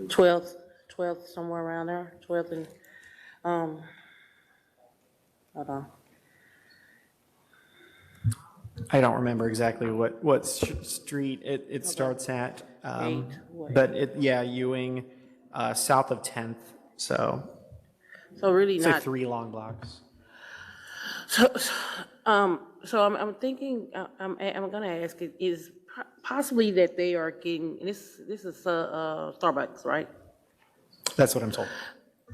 12th, somewhere around there. 12th and hold on.
I don't remember exactly what street it starts at, but Ewing, south of 10th. So
really
say
not
3 long blocks.
So I'm thinking I'm going to ask it is possibly that they are getting this is Starbucks, right?
That's what I'm told.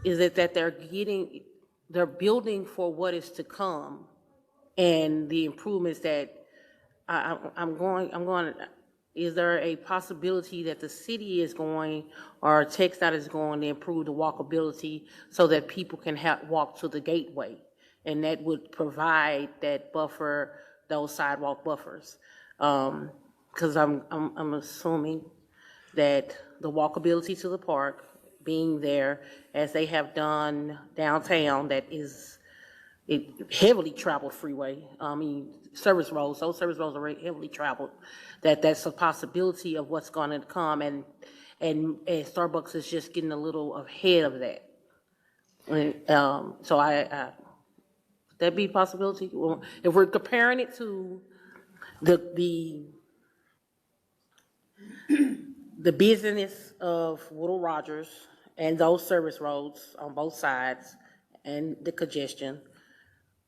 Is it that they're building for what is to come, and the improvements that I'm going. Is there a possibility that the city is going, or TxDOT is going to improve the walkability so that people can walk to the gateway, and that would provide that buffer, those sidewalk buffers? Because I'm assuming that the walkability to the park, being there as they have done downtown, that is a heavily traveled freeway. I mean, service roads, those service roads are heavily traveled. That's a possibility of what's going to come, and Starbucks is just getting a little ahead of that. And, so that be a possibility? Well, if we're comparing it to the business of Woodall Rogers and those service roads on both sides and the congestion,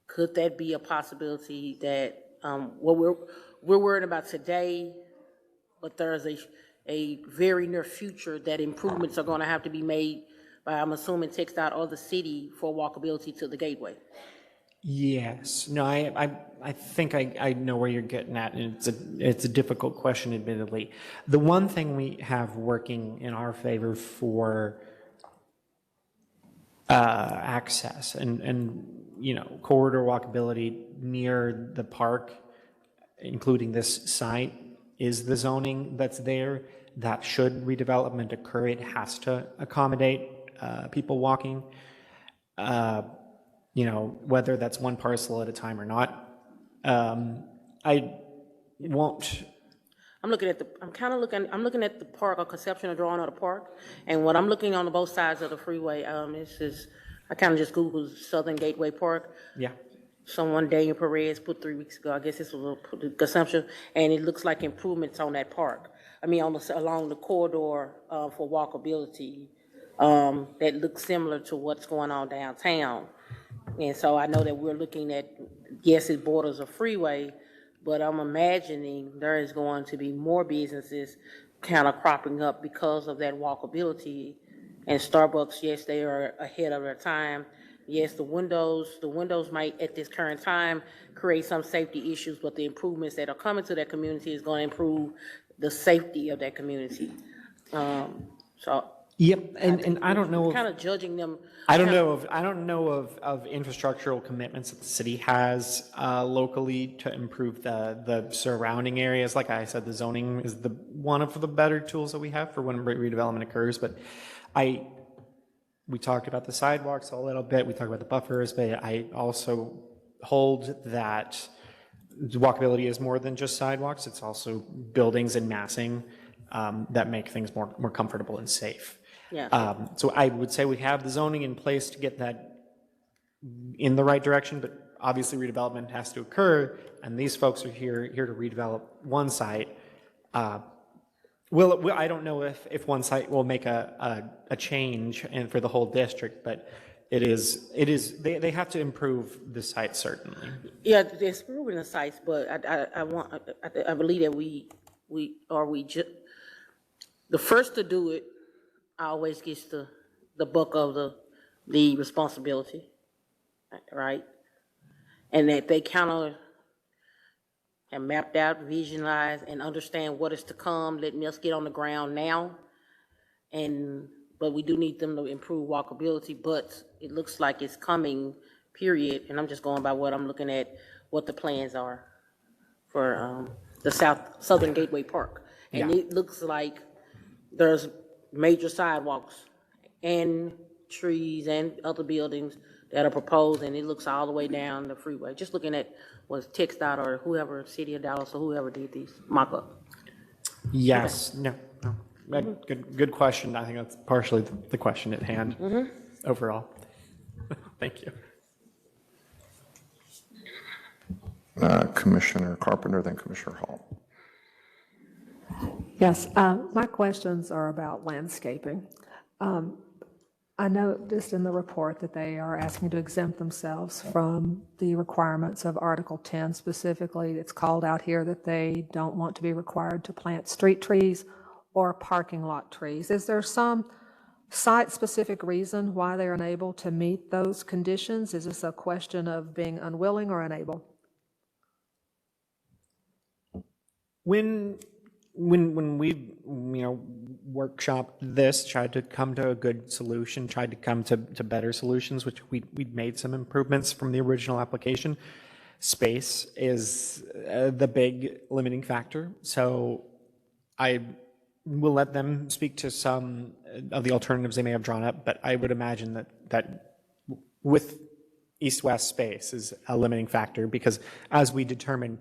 could that be a possibility that what we're worried about today, but there's a very near future that improvements are going to have to be made by, I'm assuming, TxDOT or the city for walkability to the gateway?
Yes. No, I think I know where you're getting at, and it's a difficult question, admittedly. The one thing we have working in our favor for access and corridor walkability near the park, including this site, is the zoning that's there. That should redevelopment occur, it has to accommodate people walking. Whether that's one parcel at a time or not. I won't.
I'm looking at the park, a conceptual drawing of the park, and what I'm looking on both sides of the freeway, I kind of just Googled Southern Gateway Park.
Yeah.
Someone, Daniel Perez, put 3 weeks ago, I guess this was a consumption, and it looks like improvements on that park. I mean, along the corridor for walkability, that looks similar to what's going on downtown. And so I know that we're looking at, yes, it borders a freeway, but I'm imagining there is going to be more businesses kind of cropping up because of that walkability. And Starbucks, yes, they are ahead of their time. yes, the windows might at this current time create some safety issues, but the improvements that are coming to that community is going to improve the safety of that community. So.
Yep, and I don't know.
Kind of judging them.
I don't know of infrastructural commitments that the city has locally to improve the surrounding areas. Like I said, the zoning is one of the better tools that we have for when redevelopment occurs. But we talked about the sidewalks a little bit. We talked about the buffers, but I also hold that walkability is more than just sidewalks. It's also buildings and massing that make things more comfortable and safe.
Yeah.
So I would say we have the zoning in place to get that in the right direction, but obviously redevelopment has to occur, and these folks are here to redevelop one site. I don't know if one site will make a change and for the whole district, but they have to improve the site certainly.
Yeah, they're improving the sites, but I believe that the first to do it always gets the buck of the responsibility, right? And that they kind of have mapped out, visualized, and understand what is to come, letting us get on the ground now. But we do need them to improve walkability, but it looks like it's coming, period. And I'm just going by what I'm looking at, what the plans are for the Southern Gateway Park. And it looks like there's major sidewalks and trees and other buildings that are proposed, and it looks all the way down the freeway. Just looking at was TxDOT or whoever, City of Dallas or whoever did these mock-up.
Yes, no. Good question. I think that's partially the question at hand overall. Thank you.
Commissioner Carpenter, then Commissioner Hall.
Yes, my questions are about landscaping. I noticed in the report that they are asking to exempt themselves from the requirements of Article 10 specifically. It's called out here that they don't want to be required to plant street trees or parking lot trees. Is there some site-specific reason why they're unable to meet those conditions? Is this a question of being unwilling or unable?
When we workshopped this, tried to come to a good solution, tried to come to better solutions, which we made some improvements from the original application. Space is the big limiting factor. So I will let them speak to some of the alternatives they may have drawn up, but I would imagine that with east-west space is a limiting factor, because as we determined,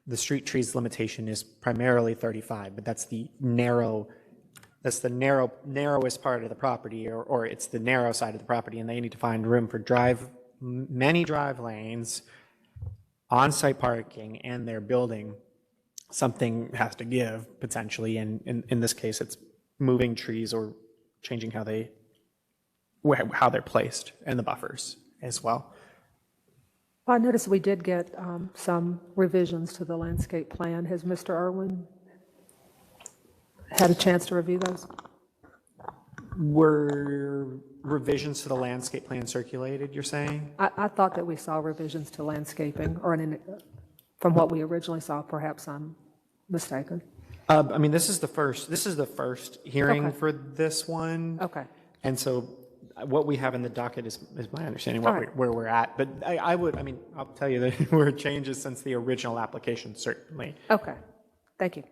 the street trees limitation is primarily 35, but that's the narrowest part of the property, or it's the narrow side of the property, and they need to find room for many drive lanes, on-site parking, and their building. Something has to give potentially, and in this case, it's moving trees or changing how they're placed and the buffers as well.
I noticed we did get some revisions to the landscape plan. Has Mr. Irwin had a chance to review those?
Were revisions to the landscape plan circulated, you're saying?
I thought that we saw revisions to landscaping, or from what we originally saw. Perhaps I'm mistaken.
I mean, this is the first hearing
Okay.
for this one.
Okay.
And so what we have in the docket is my understanding
All right.
where we're at. But I'll tell you that there were changes since the original application, certainly.
Okay. Thank you.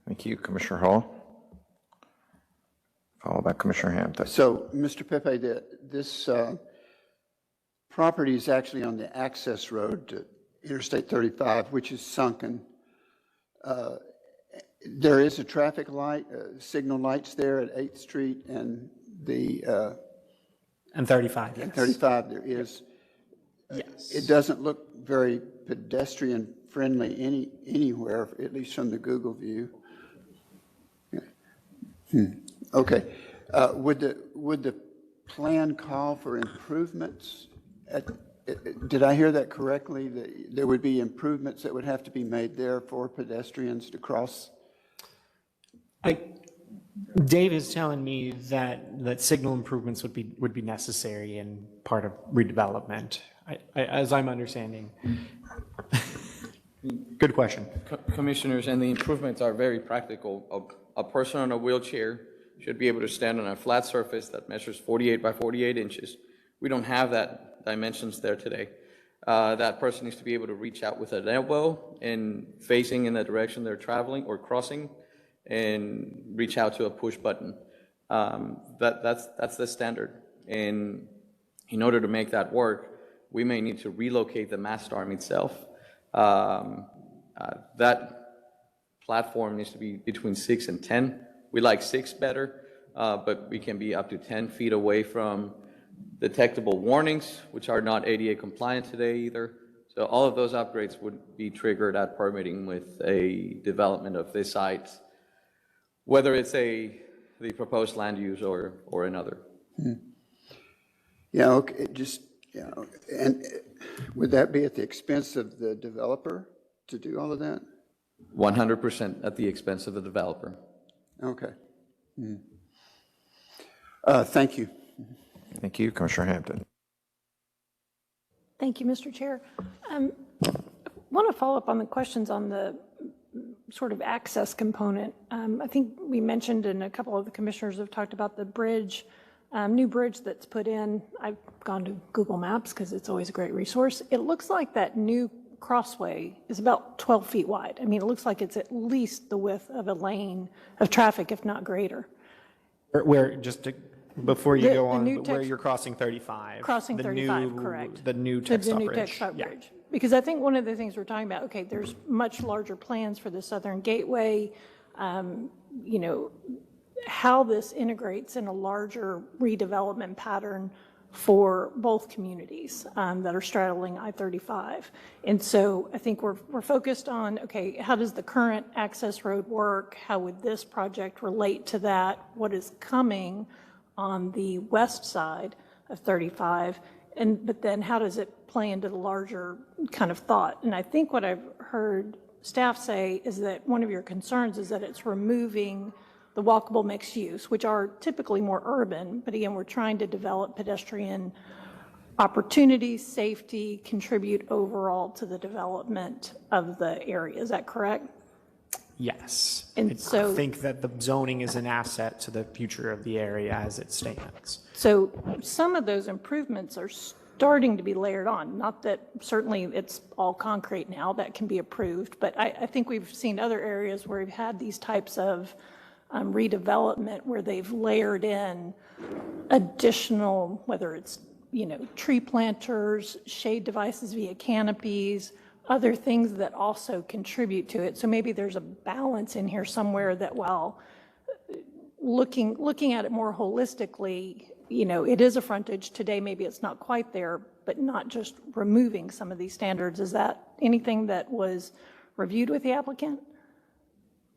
Thank you, Commissioner Hall. Followed by Commissioner Hampton.
So, Mr. Pepe, this property is actually on the access road to Interstate 35, which is sunken. There is a traffic light, signal lights there at 8th Street and
and 35, yes.
35 there is.
Yes.
It doesn't look very pedestrian friendly anywhere, at least from the Google view. Okay. Would the plan call for improvements? Did I hear that correctly? That there would be improvements that would have to be made there for pedestrians to cross?
Dave is telling me that signal improvements would be necessary and part of redevelopment, as I'm understanding. Good question.
Commissioners, and the improvements are very practical. A person on a wheelchair should be able to stand on a flat surface that measures 48 by 48 inches. We don't have that dimensions there today. That person needs to be able to reach out with an elbow and facing in the direction they're traveling or crossing, and reach out to a push button. That's the standard. And in order to make that work, we may need to relocate the mast arm itself. That platform needs to be between 6 and 10. We like 6 better, but we can be up to 10 feet away from detectable warnings, which are not ADA compliant today either. So all of those upgrades would be triggered at permitting with a development of this site, whether it's the proposed land use or another.
Yeah, okay, and would that be at the expense of the developer to do all of that?
100% at the expense of the developer.
Okay. Thank you.
Thank you, Commissioner Hampton.
Thank you, Mr. Chair. I want to follow up on the questions on the sort of access component. I think we mentioned, and a couple of the commissioners have talked about the bridge, new bridge that's put in. I've gone to Google Maps because it's always a great resource. It looks like that new crossway is about 12 feet wide. I mean, it looks like it's at least the width of a lane of traffic, if not greater.
Where, just to, before you go on,
new
where you're crossing 35.
Crossing
the
35,
new,
correct.
The new Texas
new
Bridge.
Texas Bridge. Because I think one of the things we're talking about, okay, there's much larger plans for the Southern Gateway, you know, how this integrates in a larger redevelopment pattern for both communities that are straddling I-35. And so I think we're focused on, okay, how does the current access road work? How would this project relate to that? What is coming on the west side of 35? But then how does it play into the larger kind of thought? And I think what I've heard staff say is that one of your concerns is that it's removing the walkable mixed use, which are typically more urban, but again, we're trying to develop pedestrian opportunities, safety, contribute overall to the development of the area. Is that correct?
Yes.
And
I
so,
think that the zoning is an asset to the future of the area as it stands.
So some of those improvements are starting to be layered on. Not that certainly it's all concrete now, that can be approved, but I think we've seen other areas where we've had these types of redevelopment where they've layered in additional, whether it's, you know, tree planters, shade devices via canopies, other things that also contribute to it. So maybe there's a balance in here somewhere that while looking at it more holistically, you know, it is a frontage. Today, maybe it's not quite there, but not just removing some of these standards. Is that anything that was reviewed with the applicant?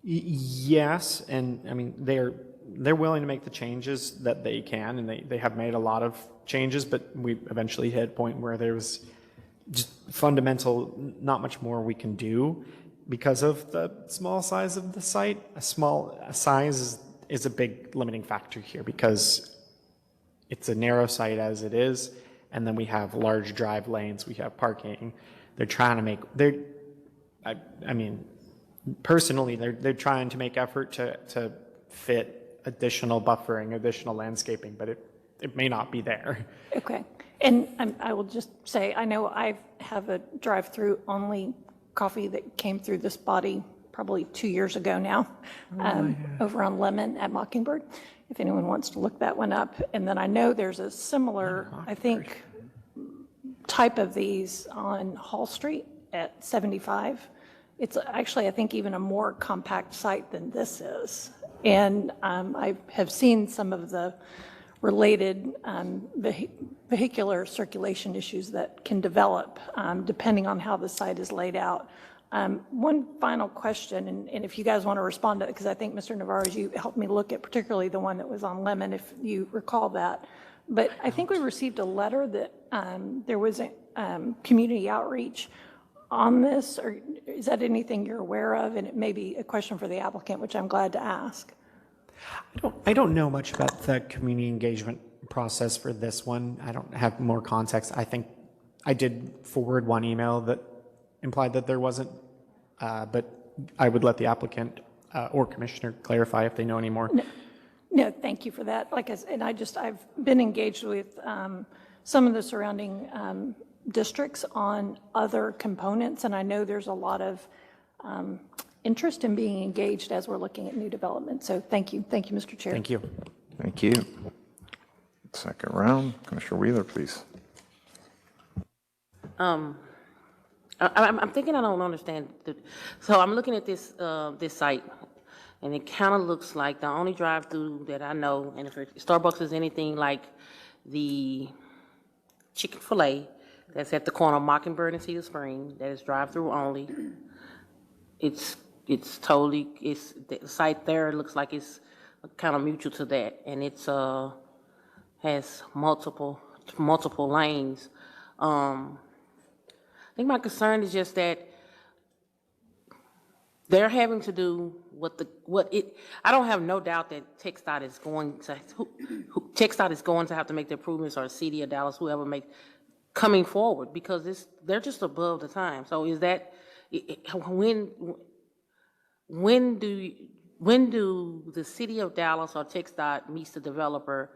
Yes, and I mean, they're willing to make the changes that they can, and they have made a lot of changes, but we eventually hit a point where there was just fundamental, not much more we can do because of the small size of the site. A small size is a big limiting factor here because it's a narrow site as it is, and then we have large drive lanes, we have parking. They're trying to make, I mean, personally, they're trying to make effort to fit additional buffering, additional landscaping, but it may not be there.
Okay. And I will just say, I know I have a drive-through only coffee that came through this body probably 2 years ago now, over on Lemon at Mockingbird, if anyone wants to look that one up. And then I know there's a similar, I think, type of these on Hall Street at 75. It's actually, I think, even a more compact site than this is. And I have seen some of the related vehicular circulation issues that can develop depending on how the site is laid out. One final question, and if you guys want to respond to it, because I think, Mr. Navarro, you helped me look at particularly the one that was on Lemon, if you recall that. But I think we received a letter that there was a community outreach on this, or is that anything you're aware of? And it may be a question for the applicant, which I'm glad to ask.
I don't know much about the community engagement process for this one. I don't have more context. I think I did forward one email that implied that there wasn't, but I would let the applicant or commissioner clarify if they know any more.
No, thank you for that. Like I said, I've been engaged with some of the surrounding districts on other components, and I know there's a lot of interest in being engaged as we're looking at new development. So thank you, Mr. Chair.
Thank you.
Thank you. Second round, Commissioner Wheeler, please.
I'm thinking I don't understand. So I'm looking at this site, and it kind of looks like the only drive-through that I know, and if Starbucks is anything like the Chick-fil-A that's at the corner of Mockingbird and Cedar Spring, that is drive-through only. It's the site there looks like it's kind of mutual to that, and it's has multiple lanes. I think my concern is just that they're having to do I don't have no doubt that TxDOT is going to have to make the improvements, or City of Dallas, whoever coming forward, because they're just above the time. So is that when do the City of Dallas or TxDOT meets the developer,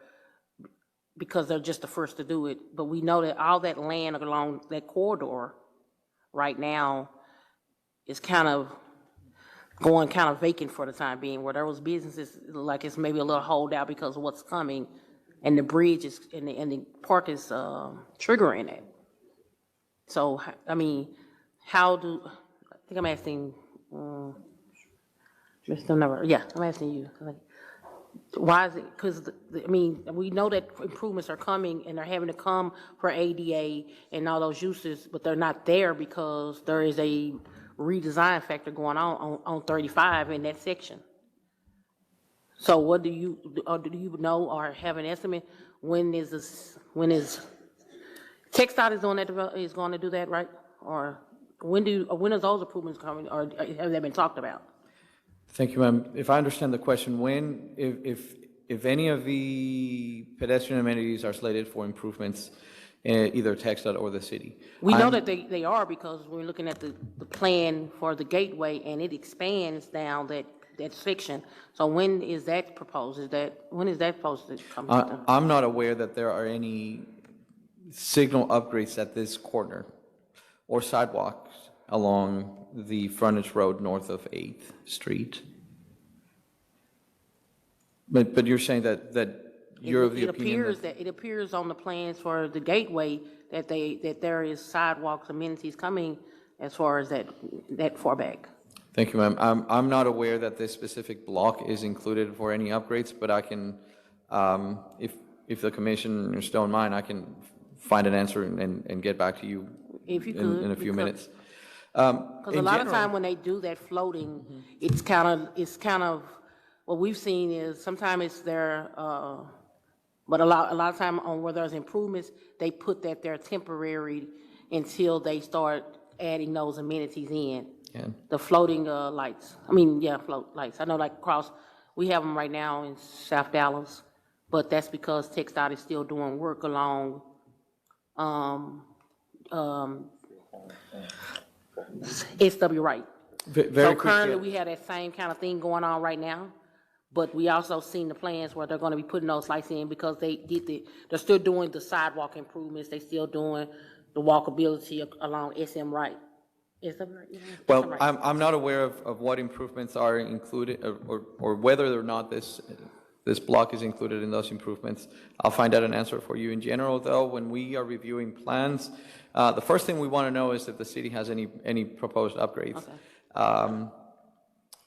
because they're just the first to do it, but we know that all that land along that corridor right now is kind of going vacant for the time being, where there was businesses, like it's maybe a little holdout because of what's coming, and the bridge is, and the park is triggering it. So, I mean, I think I'm asking, Mr. Navarro, I'm asking you. Why is it? Because, we know that improvements are coming, and they're having to come for ADA and all those uses, but they're not there because there is a redesign factor going on 35 in that section. So what do you know or have an estimate when is TxDOT is going to do that, right? Or when are those improvements coming, or have they been talked about?
Thank you, ma'am. If I understand the question, if any of the pedestrian amenities are slated for improvements, either TxDOT or the city?
We know that they are, because we're looking at the plan for the gateway, and it expands down that section. So when is that proposed? When is that supposed to come?
I'm not aware that there are any signal upgrades at this corner or sidewalks along the frontage road north of 8th Street. But you're saying that you're of the opinion that...
It appears on the plans for the gateway that there is sidewalks, amenities coming as far as that far back.
Thank you, ma'am. I'm not aware that this specific block is included for any upgrades, but I can, if the commissioners don't mind, I can find an answer and get back to you
if you could,
in a few minutes.
Because a lot of time when they do that floating, it's kind of what we've seen is sometimes it's there, but a lot of time on where there's improvements, they put that there temporary until they start adding those amenities in.
Yeah.
The floating lights. Float lights. I know, like across, we have them right now in South Dallas, but that's because TxDOT is still doing work along SW Wright. So currently we have that same kind of thing going on right now, but we also seen the plans where they're going to be putting those lights in, because they're still doing the sidewalk improvements. They're still doing the walkability along SM Wright.
Well, I'm not aware of what improvements are included, or whether or not this block is included in those improvements. I'll find out an answer for you. In general, though, when we are reviewing plans, the first thing we want to know is if the city has any proposed upgrades. Okay.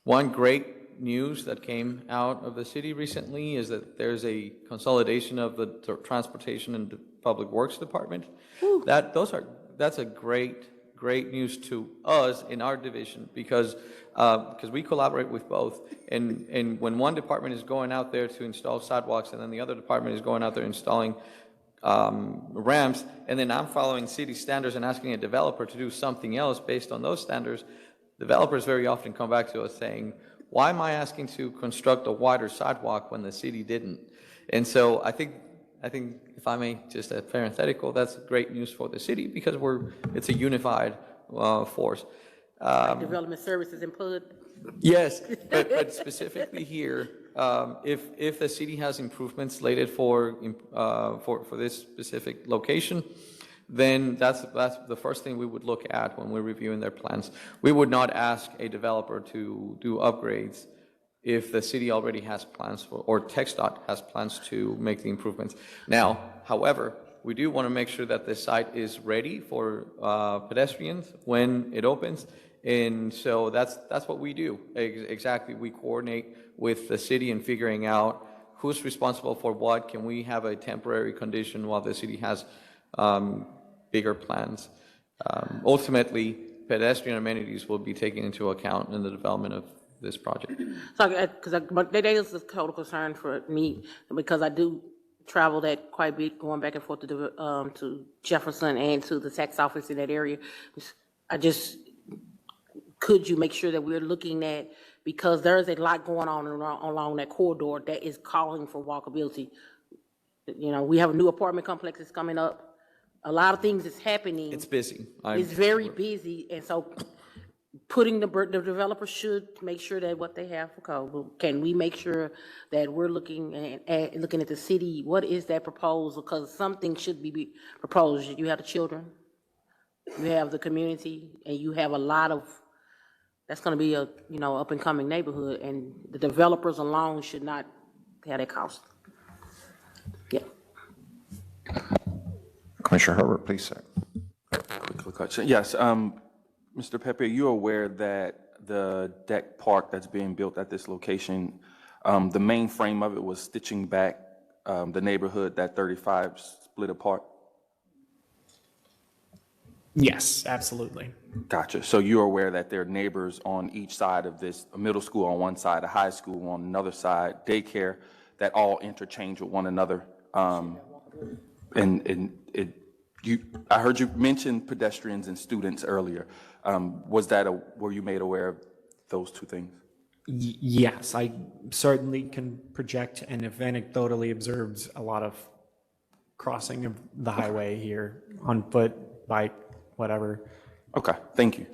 One great news that came out of the city recently is that there's a consolidation of the Transportation and Public Works Department. That's a great news to us in our division, because we collaborate with both, and when one department is going out there to install sidewalks, and then the other department is going out there installing ramps, and then I'm following city standards and asking a developer to do something else based on those standards, developers very often come back to us saying, why am I asking to construct a wider sidewalk when the city didn't? And so I think if I may, just a parenthetical, that's great news for the city because it's a unified force.
Development services input.
Yes, but specifically here, if the city has improvements slated for this specific location, then that's the first thing we would look at when we're reviewing their plans. We would not ask a developer to do upgrades if the city already has plans for, or TxDOT has plans to make the improvements. Now, however, we do want to make sure that the site is ready for pedestrians when it opens. And so that's what we do. Exactly, we coordinate with the city in figuring out who's responsible for what. Can we have a temporary condition while the city has bigger plans? Ultimately, pedestrian amenities will be taken into account in the development of this project.
So, because that is a total concern for me, because I do travel that quite a bit, going back and forth to Jefferson and to the tax office in that area. Could you make sure that we're looking at, because there's a lot going on along that corridor that is calling for walkability. You know, we have a new apartment complex that's coming up. A lot of things is happening.
It's busy.
It's very busy, and so putting the developer should make sure that what they have for code. Can we make sure that we're looking at the city? What is that proposal? Because something should be proposed. You have the children, you have the community, and you have a lot of. That's going to be a up and coming neighborhood, and the developers alone should not have that cost. Yeah.
Commissioner Herbert, please, sir.
Quick question. Yes, Mr. Pepe, you're aware that the deck park that's being built at this location, the main frame of it was stitching back the neighborhood that 35 split apart?
Yes, absolutely.
Gotcha. So you're aware that there are neighbors on each side of this, a middle school on one side, a high school on another side, daycare, that all interchange with one another. I heard you mention pedestrians and students earlier. Were you made aware of those two things?
Yes, I certainly can project and have anecdotally observed a lot of crossing of the highway here on foot, bike, whatever.
Okay, thank you.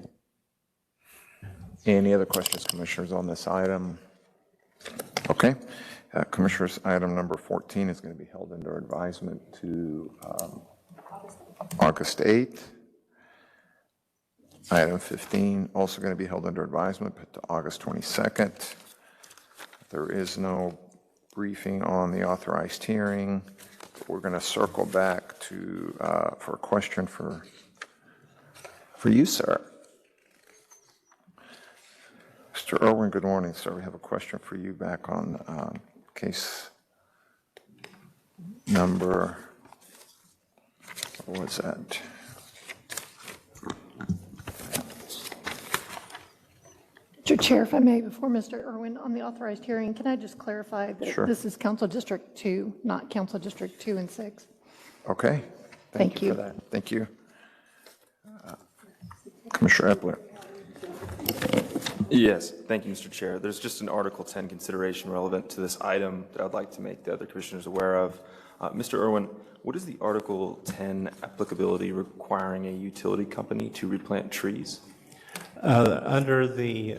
Any other questions, commissioners, on this item? Okay. Commissioners, item number 14 is going to be held under advisement to August 8th. Item 15, also going to be held under advisement, but to August 22nd. There is no briefing on the authorized hearing. We're going to circle back to for a question for you, sir. Mr. Irwin, good morning, sir. We have a question for you back on case number, what was that?
Mr. Chair, if I may, before Mr. Irwin, on the authorized hearing, can I just clarify that
Sure.
this is Council District 2, not Council District 2 and 6?
Okay.
Thank you.
For that. Thank you. Commissioner Epler.
Yes, thank you, Mr. Chair. There's just an Article 10 consideration relevant to this item that I'd like to make the other commissioners aware of. Mr. Irwin, what is the Article 10 applicability requiring a utility company to replant trees?
Under the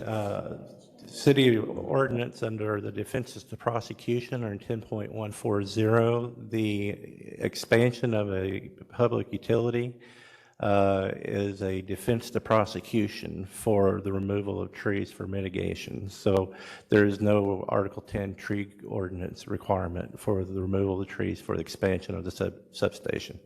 city ordinance, under the defenses to prosecution, or in 10.140, the expansion of a public utility is a defense to prosecution for the removal of trees for mitigation. So there is no Article 10 tree ordinance requirement for the removal of the trees for the expansion of the substation.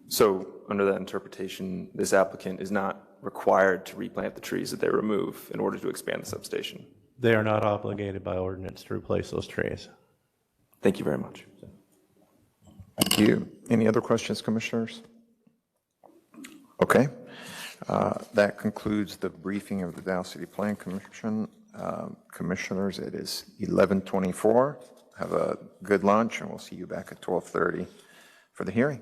So under that interpretation, this applicant is not required to replant the trees that they remove in order to expand the substation?
They are not obligated by ordinance to replace those trees.
Thank you very much.
Thank you. Any other questions, commissioners? Okay. That concludes the briefing of the Dallas City Plan Commission. Commissioners, it is 11:24. Have a good lunch, and we'll see you back at 12:30 for the hearing.